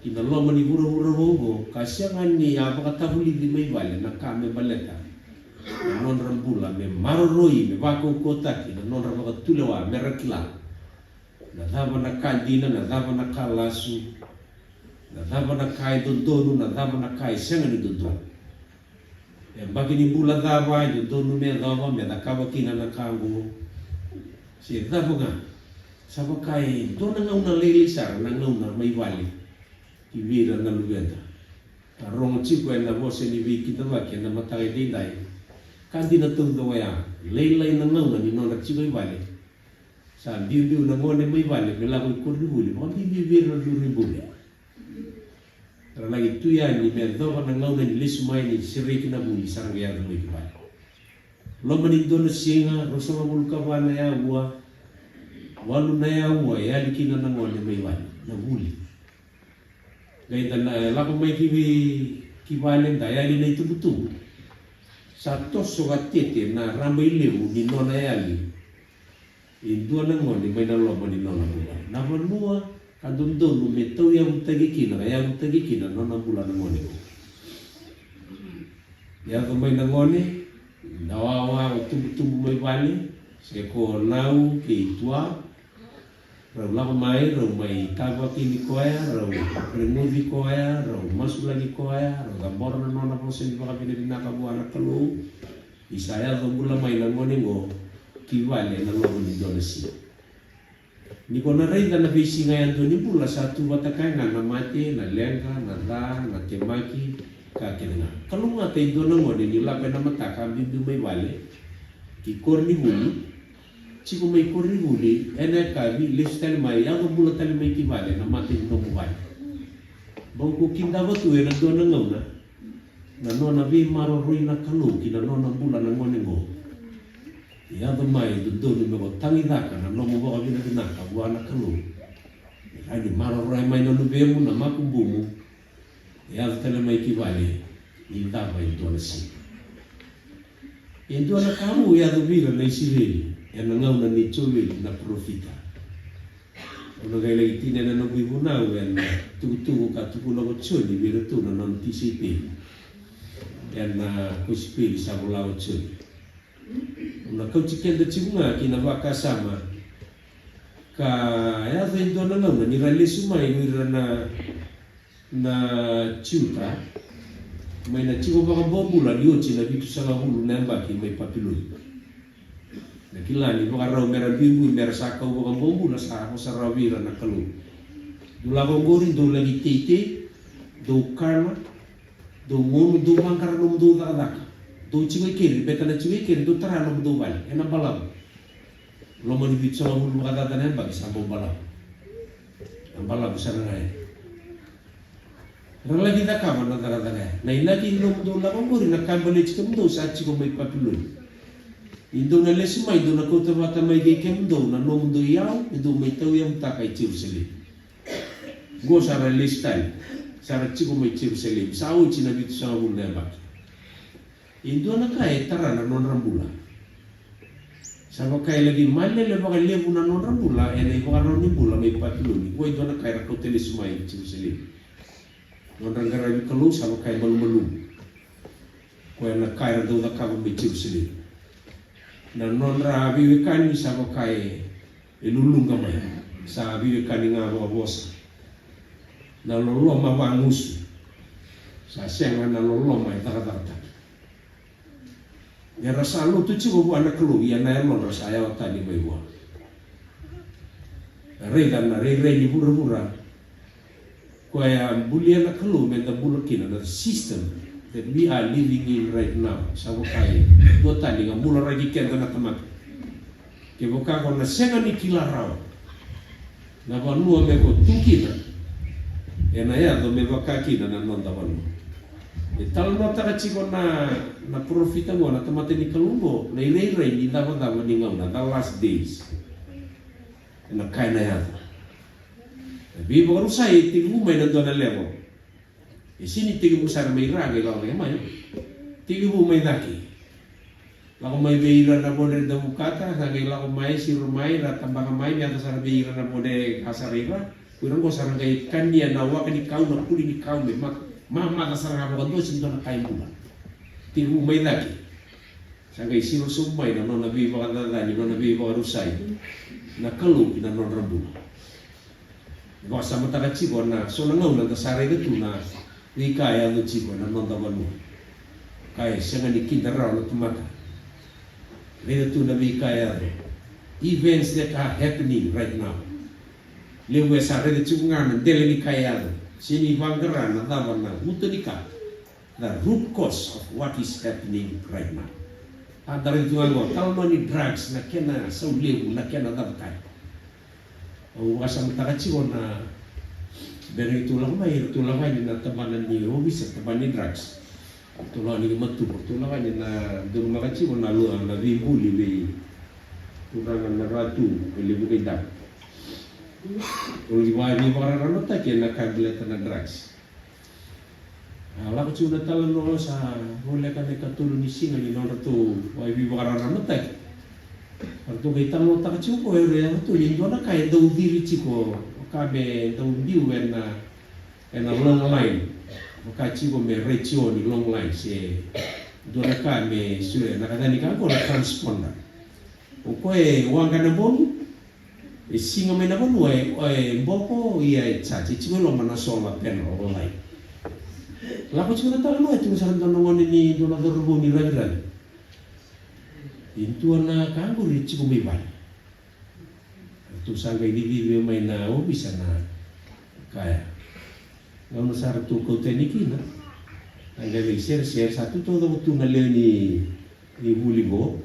Kita lama ni hura hogo. Kasih ngani apa kata huli di mai balik nak kami balik. Non rambula me maroroi me bako kota kita non rambaka tulewa me rakila. Na dava nak kandina na dava nak kalasu. Na dava nak kai dondonu na dava nak kai sengani dondonu. Bagi ni bula dava itu donu me dava me da kawa kina na kangu. Si dava nga. Sabo kai dona nga una lelisar na nga una mai vale. Kivira na lugenda. Arong chico na vose ni vi kita va ke na matai dai. Kandi na tundo ya. Leilai na nga una ni nona chico vale. Sa biu na ngone mai vale me la ko kuribuli. Mo bibira duribuli. Karena lagi tu ya ni merdo na ngau na nilis mai ni sirik na buli sarang ya mo ikai. Lo manindo na singa rosama bulka bana ya wa walu na ya wa ya likina na ngone mai wali na buli. Gai na la ko mai ki valen da ya ni na itu betul. Satu sogatete na ramai leu ni nona ya li. Indo na ngone mai na lo mani nona bula. Na manua Kadundulu metau yang tagikina nona bulan ngone. Ya kemai ngone nawawa tubu mai bali seko nau ke tua rau lama mai rau mai tawa kini koya rau removi koya rau masuk lagi koya rau gambor na nona posen baka pinina kabu anak telu isaya bulan mai ngone ngo kiwale na lo ni donasi. Ni kona raida na bisi ngayon doon ni pula satu batakai na mati na lengka na da na temaki kakin nga. Kalau nga tayo doon na ngone ni lape na mataka bibi may wale ki korni buli chiko may korni buli ene ka bi lifestyle may yago bula tali may kibale na mati no buwale. Bangko kinda ba tuwe na doon na ngauna na nona bi maroroi na kalu kina nona bula na ngone ngo. Ya domai duduk di bawah tangi dah kan, nama bawa kita kena kabu anak kalu. Ini marah mai nonu bemu nama kumbumu. Ya kita mai kibali, ini dah baik tu nasi. Itu anak kamu ya tu bila nasi ni, yang ngau nani curi na profita. Kalau gaya lagi tina nanu ibu nau yang tu katu pulau curi bila tu nanu TCP, yang kusipi di sabulau curi. Na kau ciken de cibunga kina baka sama ka ya vendo na ngau ni rale sumai ni na ciuta mai na cibo baka bombula ni oci na bitu sanga hulu na mbaki mai papilun na kila ni baka rau mera bibu mera sakau baka bombula sa ako sa rawira na kalu dula gorin do lagi tete do karma do ngonu do mangkar no do daka do ciwe kiri betana ciwe kiri do tara no do bali ena balam lo mani bitso la hulu kata tanen bagi sambo balam en balam sana ngai rala kita kama na tara tara na inaki no do la ngori na kambale cikum do sa cikum mai papilun indo na lesi mai do na kota bata mai ke kem do na no do yau do mai tau yang takai ciu seli go sara listyle sara cikum mai ciu seli sau cina bitso sa hulu na bagi Indo na kai tara na non rambula. Sama kai lagi male le baka lebu na non rambula ene baka non nimbula mai patuluni. Ko indo na kai rakau tele sumai ciu selim. Non ranggara bi kalu sama kai malu. Ko na kai rado da ka mai ciu selim. Na non ra bi wekani sama kai elulung kamai. Sa bi wekani nga bosa. Na lolo ma bangus. Sa senga na lolo mai tara. Ya rasa lu tu cibo bu anak lu ya na emang rasa ya tadi mai gua. Redan na re ni bura Kaya bulia na kalu menta bulakina na system that we are living in right now. Sabu kai do tali nga mula ragi kenta na tamat. Ke boka ko na senga ni kilarao. Na vanua me ko tukina. E na ya do me boka kina na nonda vanu. E tal no taka chiko na profita mo na tamate ni kalumbo na irei ni dava ni ngauna the last days. E na kai na ya. Tapi baru saya tinggu main nonton level. Di sini tinggu besar merah kalau yang mana? Tinggu main lagi. Lalu main beira na mode da bukata, sagai lalu main si rumai na tambah main yang atas beira na mode kasarira. Kurang kau sarang kai kan dia nawa kan di kau nak kuli di kau memang mama kasar apa kan tu sinton kai mula. Tinggu main lagi. Sagai si rumai na nona biwa kan tadi nona biwa rusai. Na kalu na nona rambu. Basta mataka chico na so na ngau na tasare itu na ni kaya no chico na nonda vanu kaya senga ni kinda raw na tumaka le tu na vi kaya events that are happening right now le we sa re chico ngana dele ni kaya sini bangara na dava na utanika the root cause of what is happening right now adare tu algo tal no ni drugs na kena so lewu na kena dabtai o asam takachiko na beri tulang mai na tabanan ni bisa tabanin drugs tulang ni matu tulang na durma kachiko na lu na vibuli be tulang na ratu le bukai dak o liwa ni para ramata ke na kagleta na drugs ala ko chuna talan no sa hole ka ne katulu ni singa ni no ratu wa bi para ramata Artu kita lo tak cukup yang tu yang dona kaya dau diri ciko kabe dau diu ena long line maka ciko me region long line se dona kame sure na kada ni ka ko transponder o koe wanga na bonu e singa me na bonu e boko ia chachi ciko lo mana sola pen online la ko ciko na talo e tu saran dona ngoni ni dona dorbo ni ragiran Itu na kanggo ri chico bibal. Tu sangai di video mai na o bisa na kaya. Ngau sar tu ko teniki na. Anga le share satu todo tu na le ni buligo.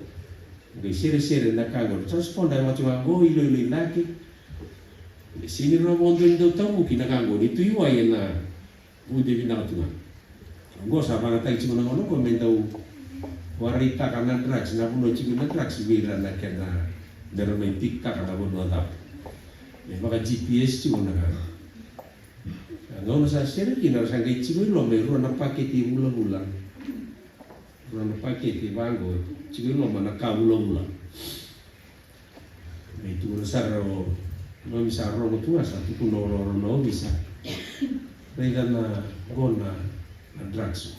Ngai share na kanggo. Transponder wa tu ngo ilo laki. Le sini ro mondo ndo tamu kina kanggo ni tu iwa na bude bina tu na. Ngo sa bana tai chico na ngono ko mentau warita karena drugs na puno chiku na drugs bira na kena dermain tikka kana bono adap maka GPS chiku na ngau sa sere kina sa ngai chiku lo me ro na paketi bulan ro na paketi bango chiku lo mana ka bulan itu sa ro no bisa ro tu asa tu no no bisa rega na gona na drugs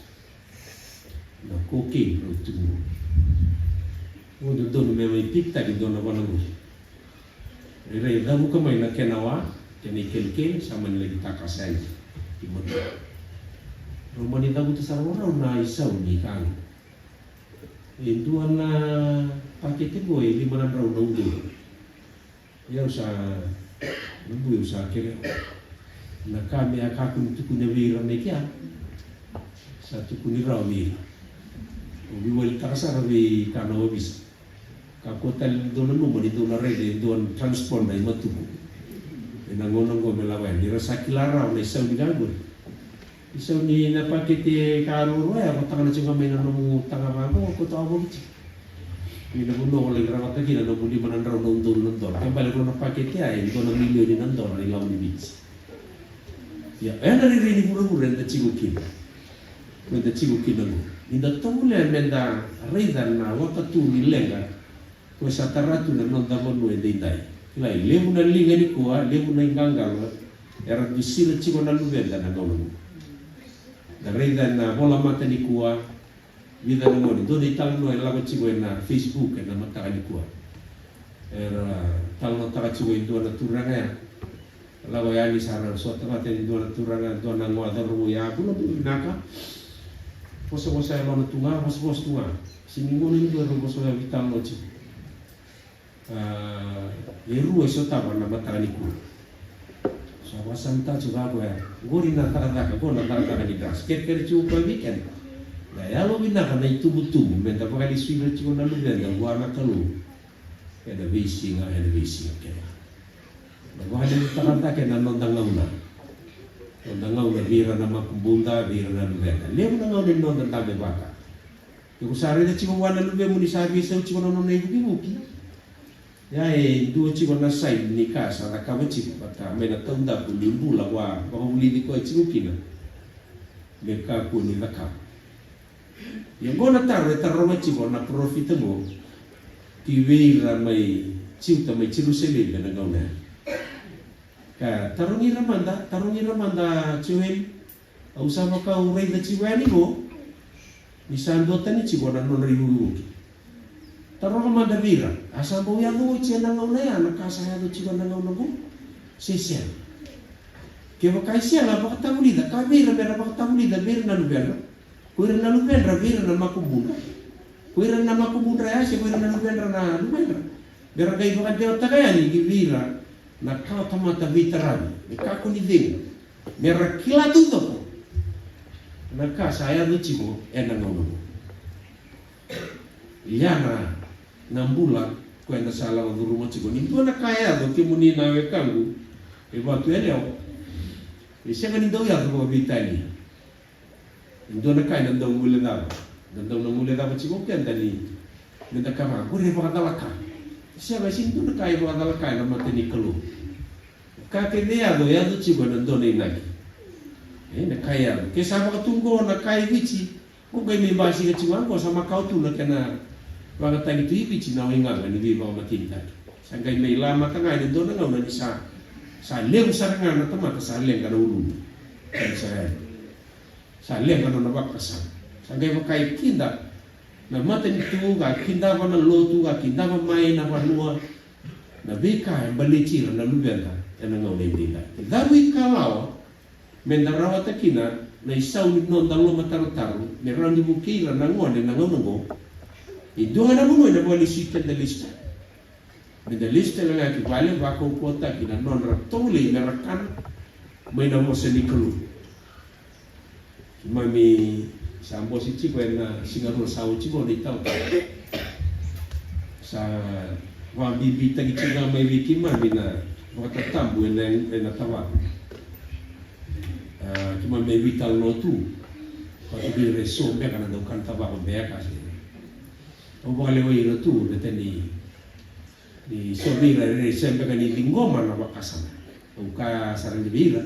na koke tu o do dono me mai pikta di dona wana mu re da mu kamai na kenawa kene kelke sama ni lagi takasai di moto romani da buta sarwana na isau ni kan itu na pakete boy di mana rau nunggu ya usa kere na kami akakun tu kunevira mekia satu kunirau mi Ubi wali takasa rabi kano bisa. Kakotal dono numo di dono rede don transponder matubu. Nangonong melawan di rasa kilara na isaw ni gago. Isaw ni napakiti karuro ya ko takana chunga may nanong tangamago ko to abo. Ni nabuno ko lagi ramata kina no budi manandraw no dono dono. Kembali ko napakiti ay dono milyon ni nandor ni law ni bits. Ya ana rini buru-buru na chigukin. Wenda chigukin no. Inda tomule menda reidan na wakatu ni lenga ko sa taratu na nonda monu e dai lai lebu na linga ni ko lebu na ingangal era bisila chigo na lubenda na gono da reidan na bola mata ni ko vida no moni do di tal no la chigo na Facebook na mata ni ko era tal no ta chigo do na turanga la wa ya ni sara so ta mate do na turanga do na mo da ru ya bulo naka Poso-poso yang mana tunga, poso-poso tunga. Sininggo ni dua poso yang vital loci. Irua so tava na matani ku. So wasanta juga ko ya. Gori na tarata ko na tarata ni das. Ker chu pa weekend. Na ya lo bina kana itu butu. Menta pa kali suiva chu na lu benda gua na kalu. Ada visi nga ada visi ke. Na gua ni tarata ke na nondang ngauna. Nondang ngauna vira na makumbunda vira na lu benda. Leo na ngauna nondang tabe baka. Ko sare de chico wana lu be muni sabi se chico no ne buki. Ya dua chico na sai ni casa na kama chico bata me na tanda ku limbu la wa uli di ko chico kina. Me ka ku ni la ka. Yang gona tarre tarro chico na profita mo. Ti veira mai chiuta mai chiru sele na gauna. Ka tarungi ramanda chiwen. Au sama ka urei da chiwani mo. Misando tani chico na non riulu. Tarora manda vira. Asa bo ya no chena ngau na ya na kasa ya do chico na ngau na go. Sisia. Ke ba kai sia la ba tamulida, ka vira bera ba tamulida vira na lubera. Kuira na lubera vira na makubunda. Kuira na makubunda ya se kuira na lubera na lubera. Bera kai ba de otakaya ni vira na ka tamata vitarani. Ni ka kuni ding. Mera kila tuto. Na kasa ya do chico na ngau na go. Iyana nambula kwenda sala wa dhuruma chico ni mbona kaya do kimuni na wekangu e watu eleo e sema ni do ya do vitani ndona kaya ndo mule da ndo na mule da chico kenda ni nda kama kuri pa dalaka sema sin ndo kaya pa dalaka na mateni kalu ka ke dia do ya do chico ndo na inaki na kaya ke sama katungo na kaya vichi ko kai mi basi ke chico ko sama kau tu na kana Wala tani tu ipi china wenga ni bi ba matinta. Sangkai mai lama tanga ni dona ngau na sa lem saranga na tama sa lem kana ulu. Sa lem kana na bakasa. Sangkai ba kai kinda na maten tu ga kinda ba na lotu ga kinda ba mai na ba lua na beka balichi na lubenta na ngau le dinda. Dawi kalao mendarawa takina na isau ni non dalo mataru-taru ne randi bukila na ngone na ngau Itu ada mulu yang boleh sistem de lista. De lista lang ki vale va ko kota ki na non ratole na rakan may na mo sa nikulu. Mami sambo si chico na singaro sa chico ni tao. Sa wa bibita ki chinga may wiki mami na wata tambu na tawa. Cuma may vital no tu. Ko bi reso be kana do kan tawa ko be ka si. O vale oi no tu de teni ni sobira re sempre che ni dingoma na bakasana o ka sarang dibira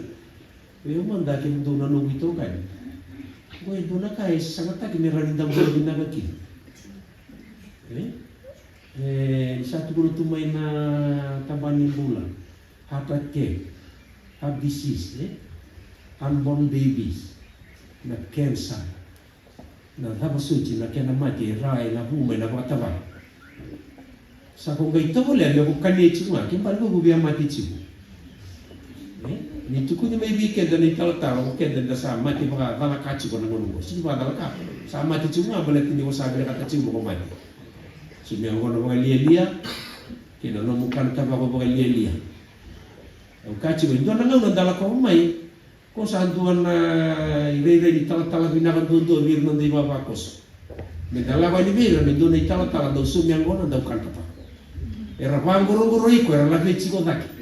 eu manda que mudou na no ito kan oi dona kai sangat ki merani dam bo binaga ki satu guru tu mai na tabani bula heart attack heart disease unborn babies na cancer na haba suci na kena mati rai na hume na watawa sa kung gaito mo le ko kanichi nga kimbal ko biya mati chibu ni tuku ni may weekend na italtaro ko kenda na sa mati baka dalakachi ko na ngono sige ba dalaka sa mati chibu nga balat ni ko sabi na katachibu ko mati sumya ko na mga liya kina no mukan ta ba ko mga liya o kachi ko ndo na nga dalaka ko mai ko santuan na ire di tala-tala binakan doon vir non di babakos. Medalawa ni vir ni doon tala-tala daw sumyang ko na daw kanta pa. Era pang guru-guru iko era lagi chiko daki.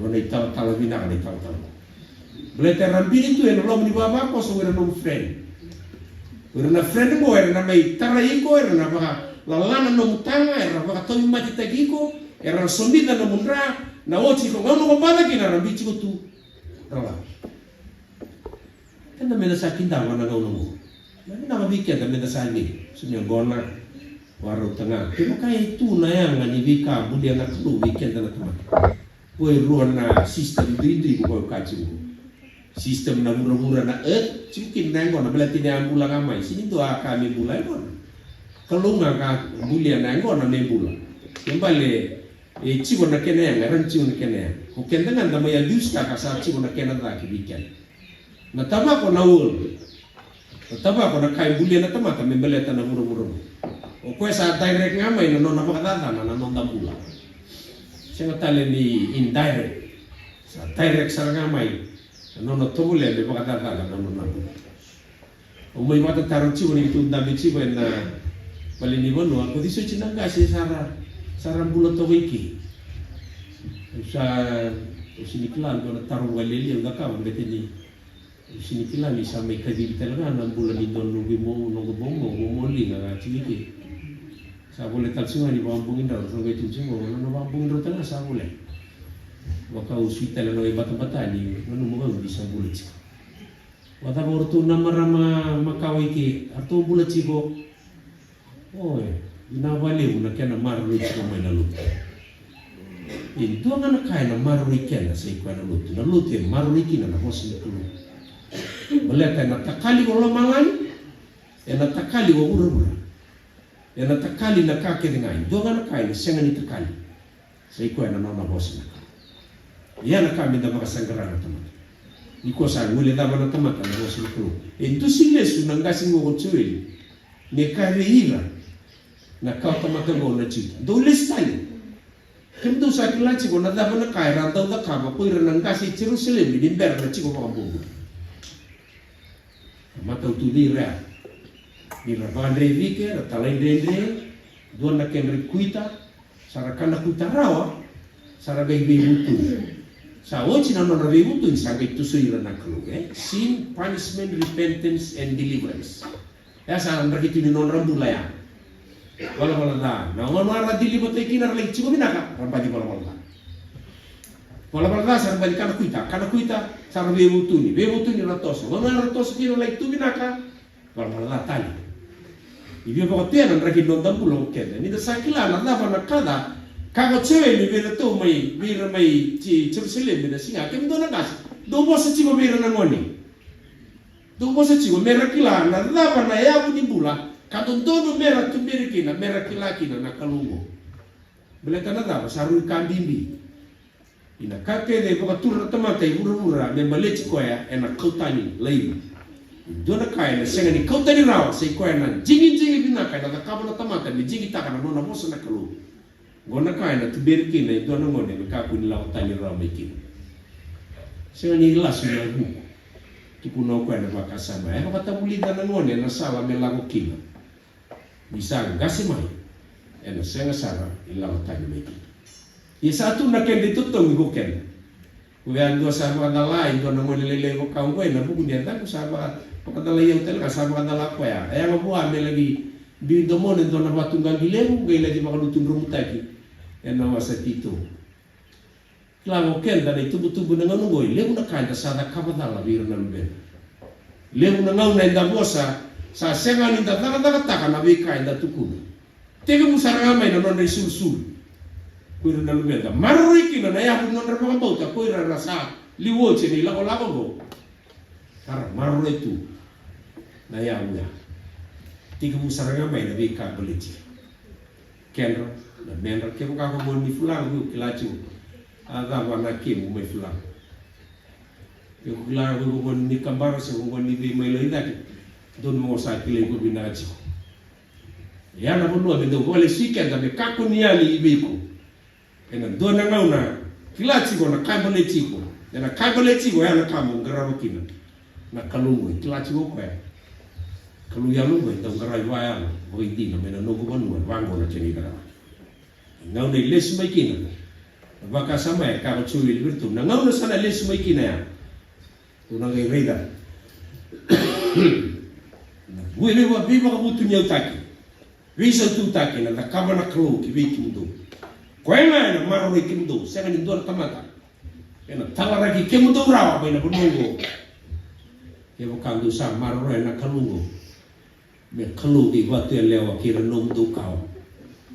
Doon tala-tala binakan ni tala-tala. Belete rambili tu era lom ni babakos era no friend. Era na friend mo era na may taraiko era na baka lalana no mutanga era baka tomi mati tagiko era sondida no mundra na ochi ko ngono ko bala kina rambi chiko tu. Rala. Kan na mena sa kinda wana ngau nungu. Nami na mabikyan na mena sa ni. Sunya gona waro tanga. Pero kaya itu na yang ngani bika budi na kulu weekend na teman. Koi ruan na sistem diri ko kacu. Sistem na mura-mura na cikin nanggo na belati na ambula kamai. Sini tu kami bulai kon. Kalau ngaka bulia nanggo na nebula. Kembali chico na kene nga ran chico na kene ko kenda nga na maya dus ka sa chico na kene da ki weekend na tama ko na ul na tama ko na kai bulia na tama ka membeleta na muro-muro O koe sa direct ngamai na nona makatata na nona bula. Siya tale ni indirect. Sa direct sa ngamai na nona tole le makatata na nona bula. O may matataro chiwo ni tunda mi chiwo na palini bono ako diso chinanga si sara bula to wiki. Sa siniklan ko na tarong walili ang gakaw bete ni siniklan ni sa may kadili talaga na bula ni don nubi mo nung bongo mo moli na chiliki. Sa boleh talsungan ni bambungin daw so gay tunsin mo no bambungin daw talaga sa boleh. Waka hospital no bata-bata ni no mo di sa boleh. Wata bortu na marama makawai ki ato boleh chibo. Oy, inabali mo na kaya na marui ko may nalut. Ini dua na kaya na marui kaya na sa ikuan nalut. Nalut yan marui kina na hos ni tulo. Baleta na takali ko lamangan, na takali ko ura-ura. Na takali na kakiringain. Dua na kaya na siya nga ni takali. Sa ikuan na nona hos na. Yan na kami na makasanggara na tamat. Iko sa nguli dama na tamat na hos ni tulo. Ito siles nang gasing mo ko tsuil. Ni karihira. Na kau tamatago na chita. Doles tayo. Kendo sa kilachi ko na dapat na kaya rantaw na kama po iranang kasi Jerusalem inimber na chiko makabugo. Mataw tulira. Nira bandre vike, ratalay dendre, doon na kenri kuita, sarakan na kuita rawa, saragay bibutu. Sa ochi na nona bibutu, saragay tusuira na kalu. Sin, punishment, repentance, and deliverance. Kaya sa rakiti ni non rambulaya. Wala da. Na wala dili mo tay kinar lay chigo binaka, rambadi wala. Wala sa rambadi kana kuita, sa bebutuni ratoso. Wala ratoso kino lay tu binaka, wala tali. Ibi ko tena ragi non dampulo kede. Ni da sakila na na kada kago chewe ni bera to mai ci Jerusalem da singa kem do na gas. Do bo sa chigo bera na ngoni. Do bo sa chigo mera kila na na ya bu ni bula. Kadondono mera tumirikina, mera kilakina na kalungo. Beleta na dapat sarui kambimbi. Ina kakede boka turra tamatai ura-ura me maleci koya ena kautani laibu. Dona kaya na senga ni kautani rawa sei koya na jingi binaka na kabana tamata ni jingi taka na nona mosa na kalungo. Gona kaya na tumirikina dona ngone me kapu ni lautani rawa mekina. Senga ni lasu na hu. Kipuno koya na bakasama. Baka tabulida na ngone na sala me lago kina. Bisa gasi mai ena senga sara ilang tani meki isa tu na ken ditutong go ken kuya ndo sa mga dalay ndo na mo lele ko kaung ko na buku dia ta ko sa mga pagdalay yung tel ka sa mga dala ko ya ay mo buwan me lagi bido mo ndo na batunggal gileng gay lagi makalutong rumutaki ena wasa tito klamo ken da tubu-tubu na nganungoy lew na kanda sa nakabadala biro na lumben lew na ngaw na inda bosa sa senga ni taka na bika inda tukuna. Tega mo saranga may na non sul. Kuira na lumenda. Mariki na yapu non ra bauta kuira na sa liwoche ni lako go. Kara maruri tu. Na yapu ya. Tega mo saranga may na bika boliti. Kenra na menra ke ka ko mo ni fulang gu kilachu. Aga wana ke mo may fulang. Yo kula go mo ni kambara se go ni be may loidaki. Don mo sa kile ko binachi. Yana bunua bendo wale sikenda be kakuniali ibiko. Ena dona ngauna kilachi ko na kaibole chiko. Na kaibole chiko yana kamo ngararo kina. Na kalungu kilachi ko kwa. Kalu ya lungu ndo ngarai waya no idi no mena no gubanu wango na cheni gara. Ngauna lesu mai kina. Baka sama ya ka chui virtu. Na ngauna sana lesu mai kina ya. Tunangai reida. Wele wa biba ka butu nyau taki. Visa tu taki na nakaba na klo ki viki mudo. Kwena na maro ki mudo, sanga ni dor tamata. Ena talara ki ke mudo rawa ba na bunungo. Ye bo kandu sa maro na kalungo. Me klo ki wa te lewa ki ra no mudo kao.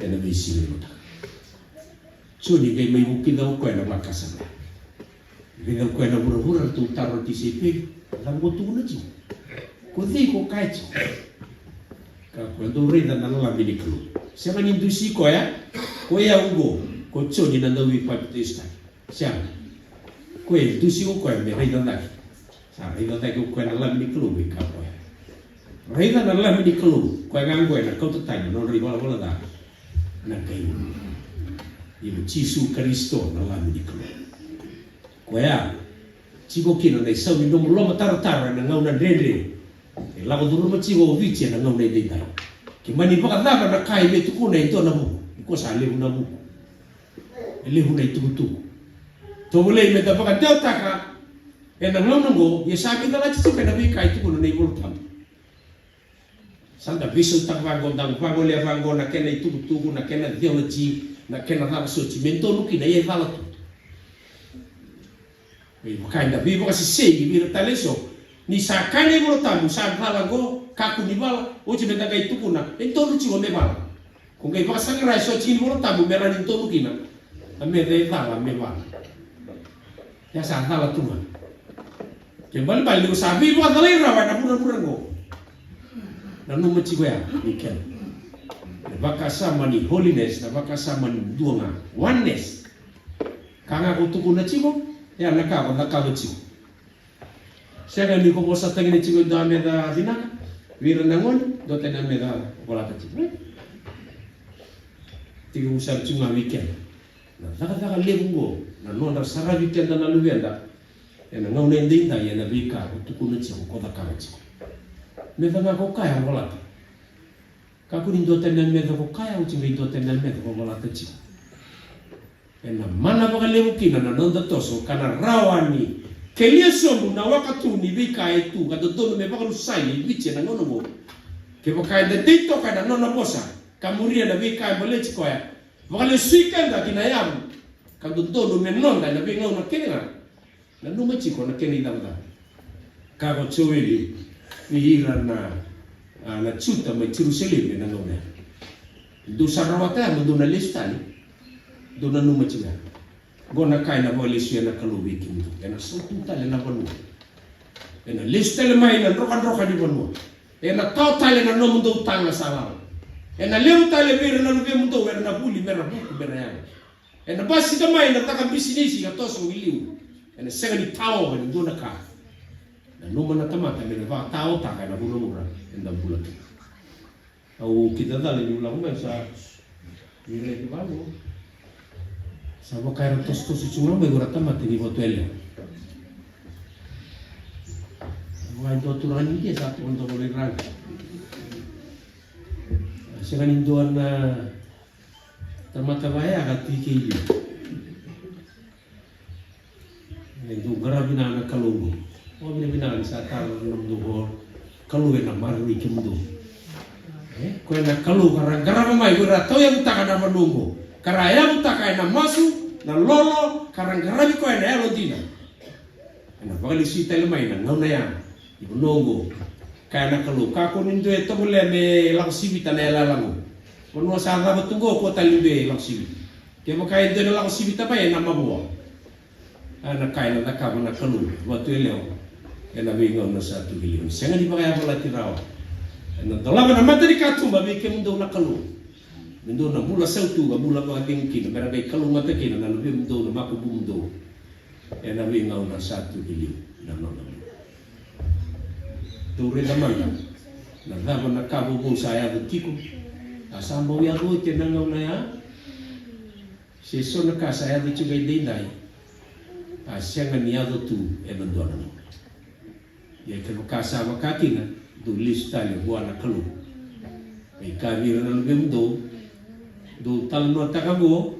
Ena visi ni muda. Suni ke mai buki da kwena ba kasana. Vega kwena bura tu taro ti sepe, la botu na ji. Ko ko kaichi. Ka kwendo reda na la biliklu. Sema ni ndusi ko ya. Ko ya ugo. Ko choni na ndawi pa ptesta. Sema. Ko ndusi ko ya me reda na. Sa reda na ko na la biliklu be ka ko ya. Raida na la mini kalu, ko nga ngwe na kau tatay no ri wala da. Na kai. Ibu Yesu Kristo na la mini kalu. Ko ya, chigo kino na isa mi no lo matara na ngau na dede. E la ko duru ma chigo viche na ngau na dede. Ki mani baka da na kai me tu ko na ito na mu. Ko sa le na mu. Ele hu na itu tu. To boleh me da baka delta ka. E na ngau ngo, ye sabi da la chicho ka na bi kai tu ko na ibol tam. Santa viso tak vango dang vango le vango na kena itu tugu na kena theology na kena raba sochi mento luki na ye vala tu. Ei bukai na vivo kasi sei vira taleso ni sa kane mo tamu sa vala go kaku ni vala o ti menta kai tugu na ento luki o me vala. Kung kai baka sa ngai sochi ni mo tamu mera ni to luki na me de vala me vala. Ya sa vala tu ma. Kembali balik sa vivo adalai rawa na pura go. Na numa chigo ya iken na baka sama ni holiness na baka sama ni duanga oneness kanga kutuku na chigo ya na ka chigo sega ni ko bosa tangini chigo da me da dinaka vira nangon do tena me da bola ka chigo tigo usar chunga weekend na daga lebungo na nonda sara weekend na luenda na ngau ne ndinda ya na vika kutuku na chigo ko da ka chigo meda nga ko kaya wala ka ku nindo tena meda ko kaya u tinga indo tena meda ko wala tachi ena mana ba lewu kina na nonda toso kana rawani kelia sombu na wakatu ni bika etu ka dodo me ba ko sai biche na ngono mo ke ba kai de tito kana nona bosa kamuria na bika mole chikoya ba le suikanda kina yam ka dodo me nonda na bi ngona kenga na numa chiko na keni dawda ka ko choweli ira na chuta mai Jerusalem na ngona do sarawata mo do na listani do na numa chiga gona kai na bole sia na kaluwi kindu ena sotuta le na bolu ena listele mai na roka di bolu ena totale na nomu do tanga sawa ena leu tale bere na luve mundo wer na buli mera buku bere ya ena basi da mai na taka bisinisi ka toso wiliu ena sega ni tao na do na ka na numa na tamata me va tao taka na bulu mura enda bulat au kita dale ni ulang mai sa dire di balu sa bokai tos cuma me gora tamata ni botelle vai do turani dia satu untuk boleh rang sekarang itu na tamata baya hati kiri itu garabina na kalungu oh bina sa tar nam do kalu na maru ikimdo ko na kalu garaba mai gora to yang utaka na manungo karaya utaka na masu na lolo karangarabi ko na elodina na bali sita le mai na ngona ya ibunongo kana kalu ka ko nindo to mule me langsibita na lalango kono sa ra batungo ko talimbe langsibita ke mo kai de langsibita pa na mabuo ana kai na ka na kalu watu eleo ena wingo na sa tugiyon senga di pakaya pala tiraw ena dalawa na matari katumba be ke mundo na kalu mundo na mula sautu ga mula pa tingkin mera be kalu matakin na lubi mundo na makubundo ena wingo na sa tugiyon na no tore da manga na dava na kabo bo saya do tiko asambo ya do te na ngau na ya se so na ka saya do chugai dei dai asenga ni ado tu ena do na ya ke kasa wakati na do lista le buana kalu e ka vira na lumdo do tal no takago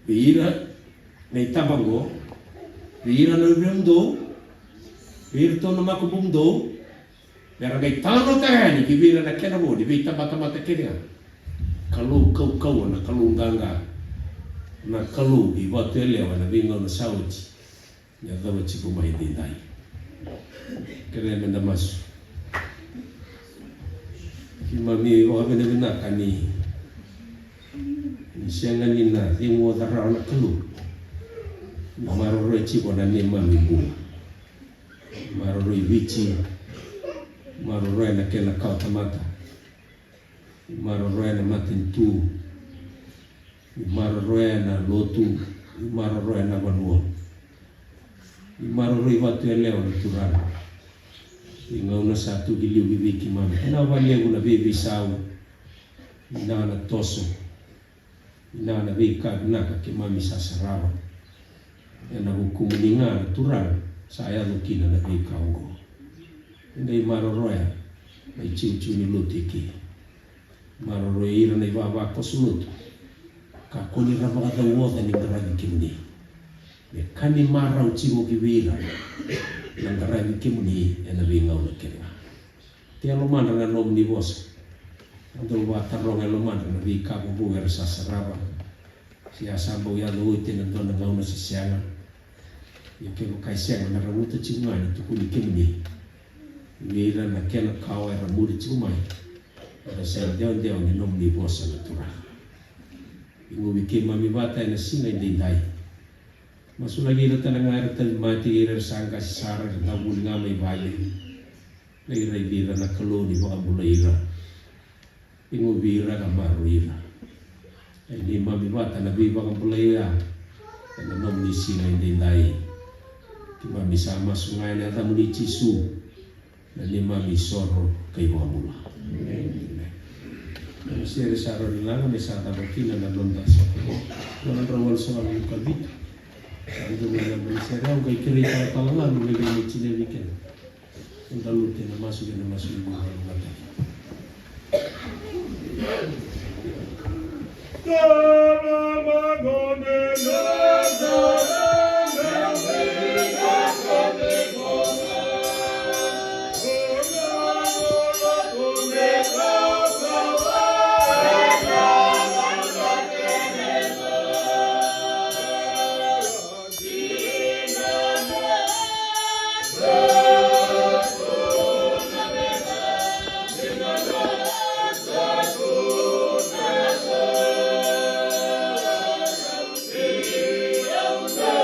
vira nei tabango vira na lumdo virto no makubumdo mera gai tal no tagani ki vira na kena bo di vita mata kena kalu kau na kalu ganga na kalu i watele na vinga na sauti ya dawa chipu mai dai kere menda mas kimami o abene bina kani sianga ni na tingo darau na kalu maro rochi ko na ni mami bu maro roi vichi maro roi na kena ka tamata maro roi na matin tu maro roi na lotu maro roi na banua maro roi watu eleo na turana Ingauna satu giliu giviki mami. Ena wali aguna bebi sau. Ina na toso. Ina na beka naka ke mami sasarawa. Ena hukumu ninga turang saya lukina na beka ongo. Ena imaroroya. Mai ciu-ciu ni lutiki. Maroroya ira na iwawa kosulutu. Kakoni rabagata uoda ni ngaragi kimni. Me kani marau ciu kivira. Nanggaragi kimni ena bingau na kena. Tia lomana na nom ni bos. Ando watarong lomana na bika bubuer sasarawa. Siya sabo ya luite na dona ngau na sisianga. Ya kero kaisianga na ramuta cimani tukuni kimni. Ngira na kena kawa era muri cimai. Ada sel deon ni nom ni bos na turah. Ingo bikin mami bata na singa indai. Masuk lagi na tanang air mati ira sangka sisara na tabuli nga may bali. Naira ibira na kalo ni baka mula ira. Ingo bira ka maru ira. Ay ni mami bata na biba ka mula ira. Na nom ni singa indai. Ki mami sama sungay na tamuli chisu. Na ni mami soro kay baka mula. Siya saro nila may sata bakina na londa sa ko. Walang rawal sa aming kalbito. Ando na naman siya raw kay kirita talangan may gamit sinabikin. Ang dalute na masuk yung mga mata. Yeah.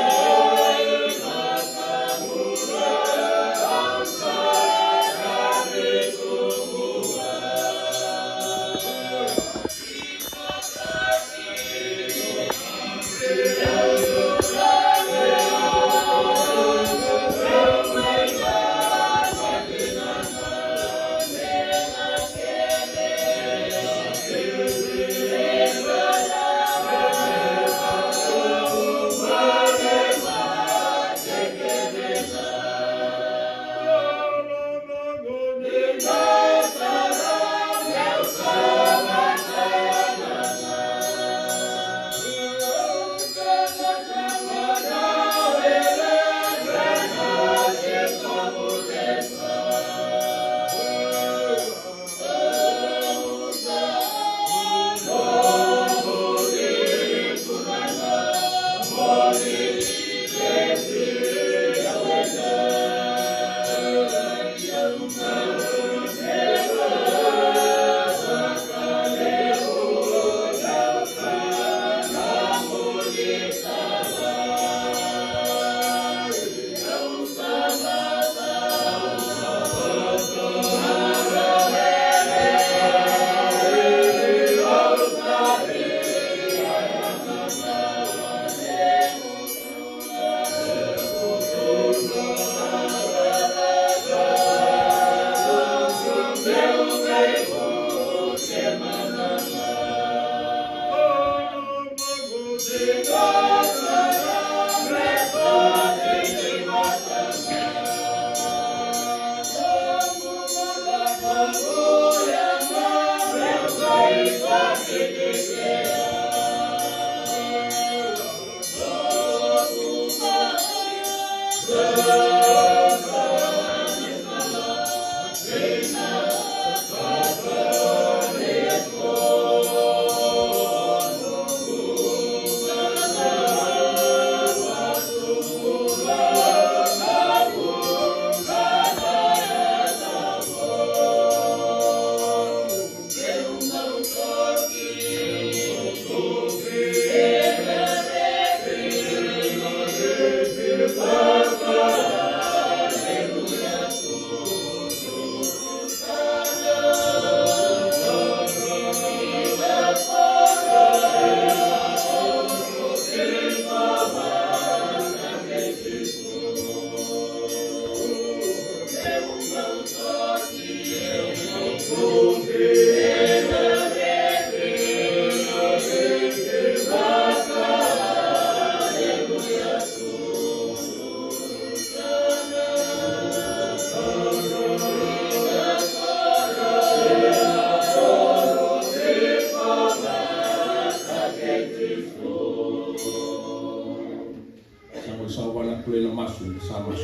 anak kulit masuk sama.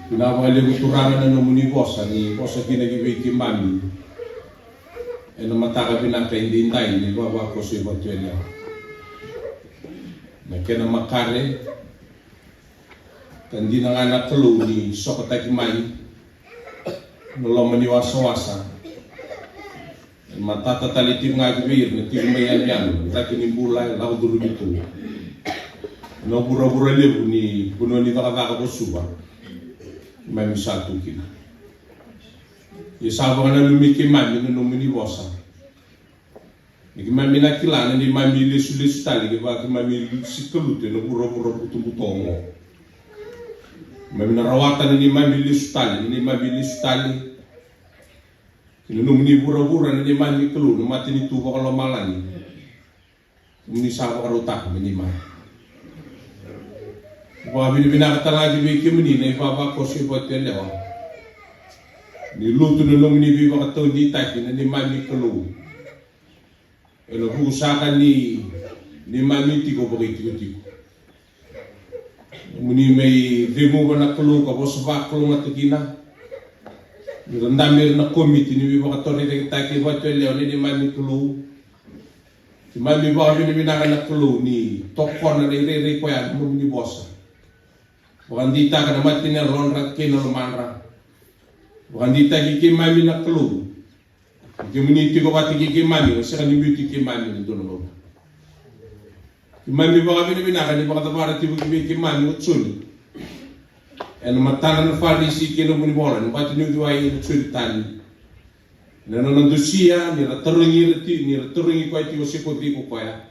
Pinawali uturangan na muni bosa ni bosa kinagibay kimami. Na mataka pinaka hindi intay ni baba ko si Batuela. Na kena makare kandi na anak telu ni sokota kimai. Nolong maniwasa-wasa. Matata taliti nga gibir na timayan yan. Taki ni bulay lau dulu gitu. No bura-bura lebu ni puno ni kakaka bosuba. May misatu kina. Isabang na lumiki mami na numini bosa. Ni mami na kilana ni mami lisu-lisu tali kiba mami sikalute no bura-bura putu-putongo. Mami na rawatan ni mami lisu tali ni mami lisu tali. Nung ni bura-bura ni mami kelu no mati ni tuwa kalau malani. Ni sawa karutak ni mami. Bawa binakata lagi bikin ni na ibaba ko si Batuela. Ni luto no nung ni biba kato di taki na ni mami kelu. Elo husakan ni mami tiko bagi tiko. Muni may demo ba na kelu ka boss ba kelu matikina. Ndamir na komite ni biba katori de taki Batuela ni mami kelu. Di mami ba ni binaka na kelu ni tokon na re ko yan mo ni bossa. Bukan dita ka mati ni ronrat ke no manra. Bukan dita ki mami na kelu. Ki muni tiko bati ki mami sa kan beauty ki mami ni dono. Ki mami ba ni binaka ni ba tabara tibu ki mami utsuni. En matana na farisi ke no muni bola no bati ni duai utsuni tani. Na no ndusia ni raturungi ko ti osiko ti ko ya.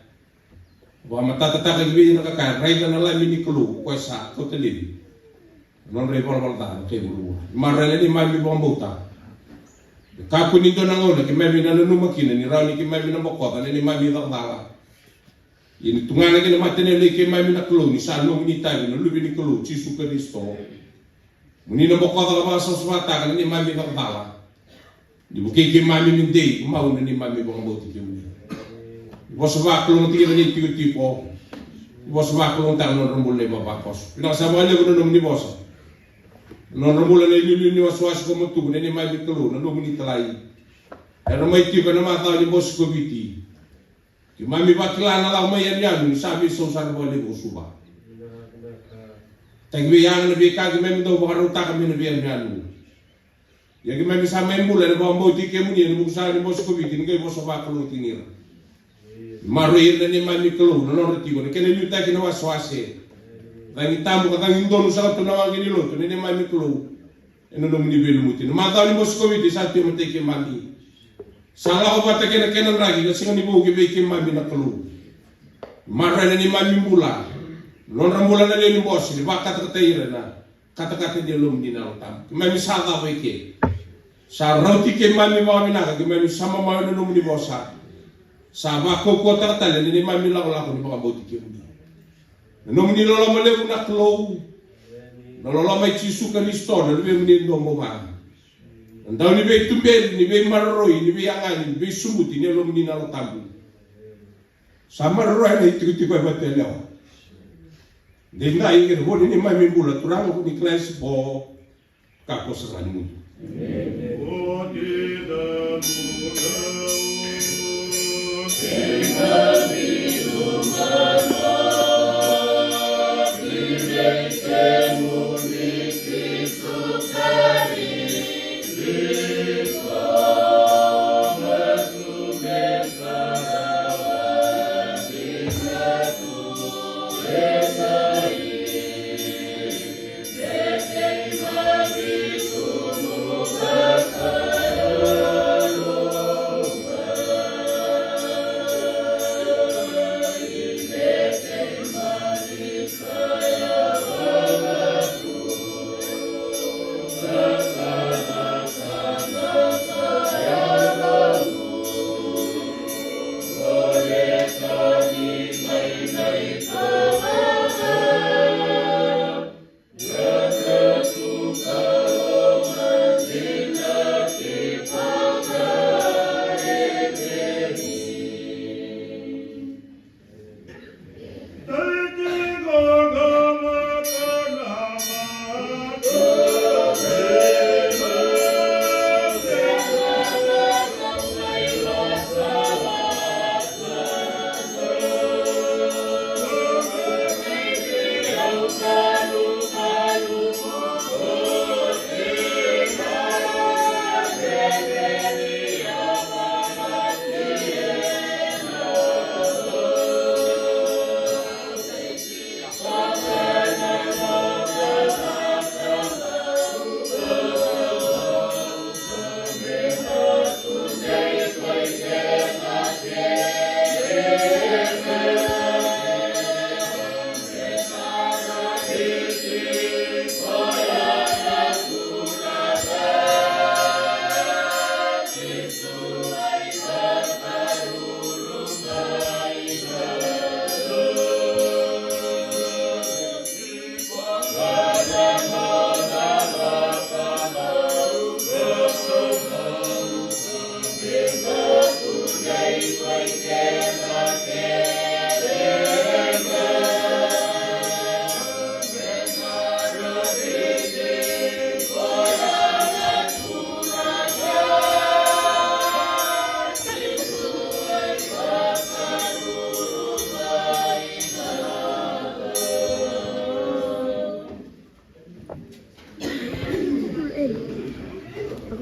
Wa matata ta ki na ka raida na la mini kelu ko sa ko tele. Non re bola ta ke buru. Marale ni mami bombuta. Ka kuni do na ngona ki mami na no makina ni rauni ki mami na bokota ni mami ta dala. Ini tungana ki na matene le ki mami na kelu ni sa no ni ta no lubi ni kelu ci su Kristo. Muni na bokota ba so swata ka ni mami ta dala. Di buki ki mami ni dei mau ni mami bombuta ki muni. Bos vaklong ti ni tipo. Bos vaklong ta no rumbule babakos. Pina sa wale ko no ni bosa. Non rumbule ni waswas ko mutu ni mami kelu no ni talai. Era mai ti ko na mata ni bos ko biti. Ki mami baklana la mai yan ni sabi so sa wale ko suba. Tagbi yang na bi ka ki mami do bakaru ta ka mi na bi yan. Ya ki mami sa mai mbule ba mo ti ke muni ni musa ni bos ko biti ni bos vaklong ti ni. Maruir na ni mami kelu no retigo kene ni ta ki no waswase dangi tambu ka dangi ndonu sa to na wangi ni loto ni mami kelu eno no muni belu muti no mata ni bosko wi di sa te mate ke mami sala ko bata kene kene ragi na singa ni bo ke be ke mami na kelu marra ni mami mbula non rambula na le ni bosi ni ba kata ira na kata de lum di na tam mami sa ga we ke sa roti ke mami mami na ke mami sama mami no muni bosa sama koko tartale ni mami la ko ni baka boti ki no ni lo male na klo no lo mai ci su Kristo no be ni no mo ba ndau ni be tumbe ni be marroi ni be angani ni be sumuti ni lo ni na lo tambu sama roi ni ti ko Batuela de ngai ke ho ni mami bula turang ko ni class bo ka ko sa ni mu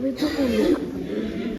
Wito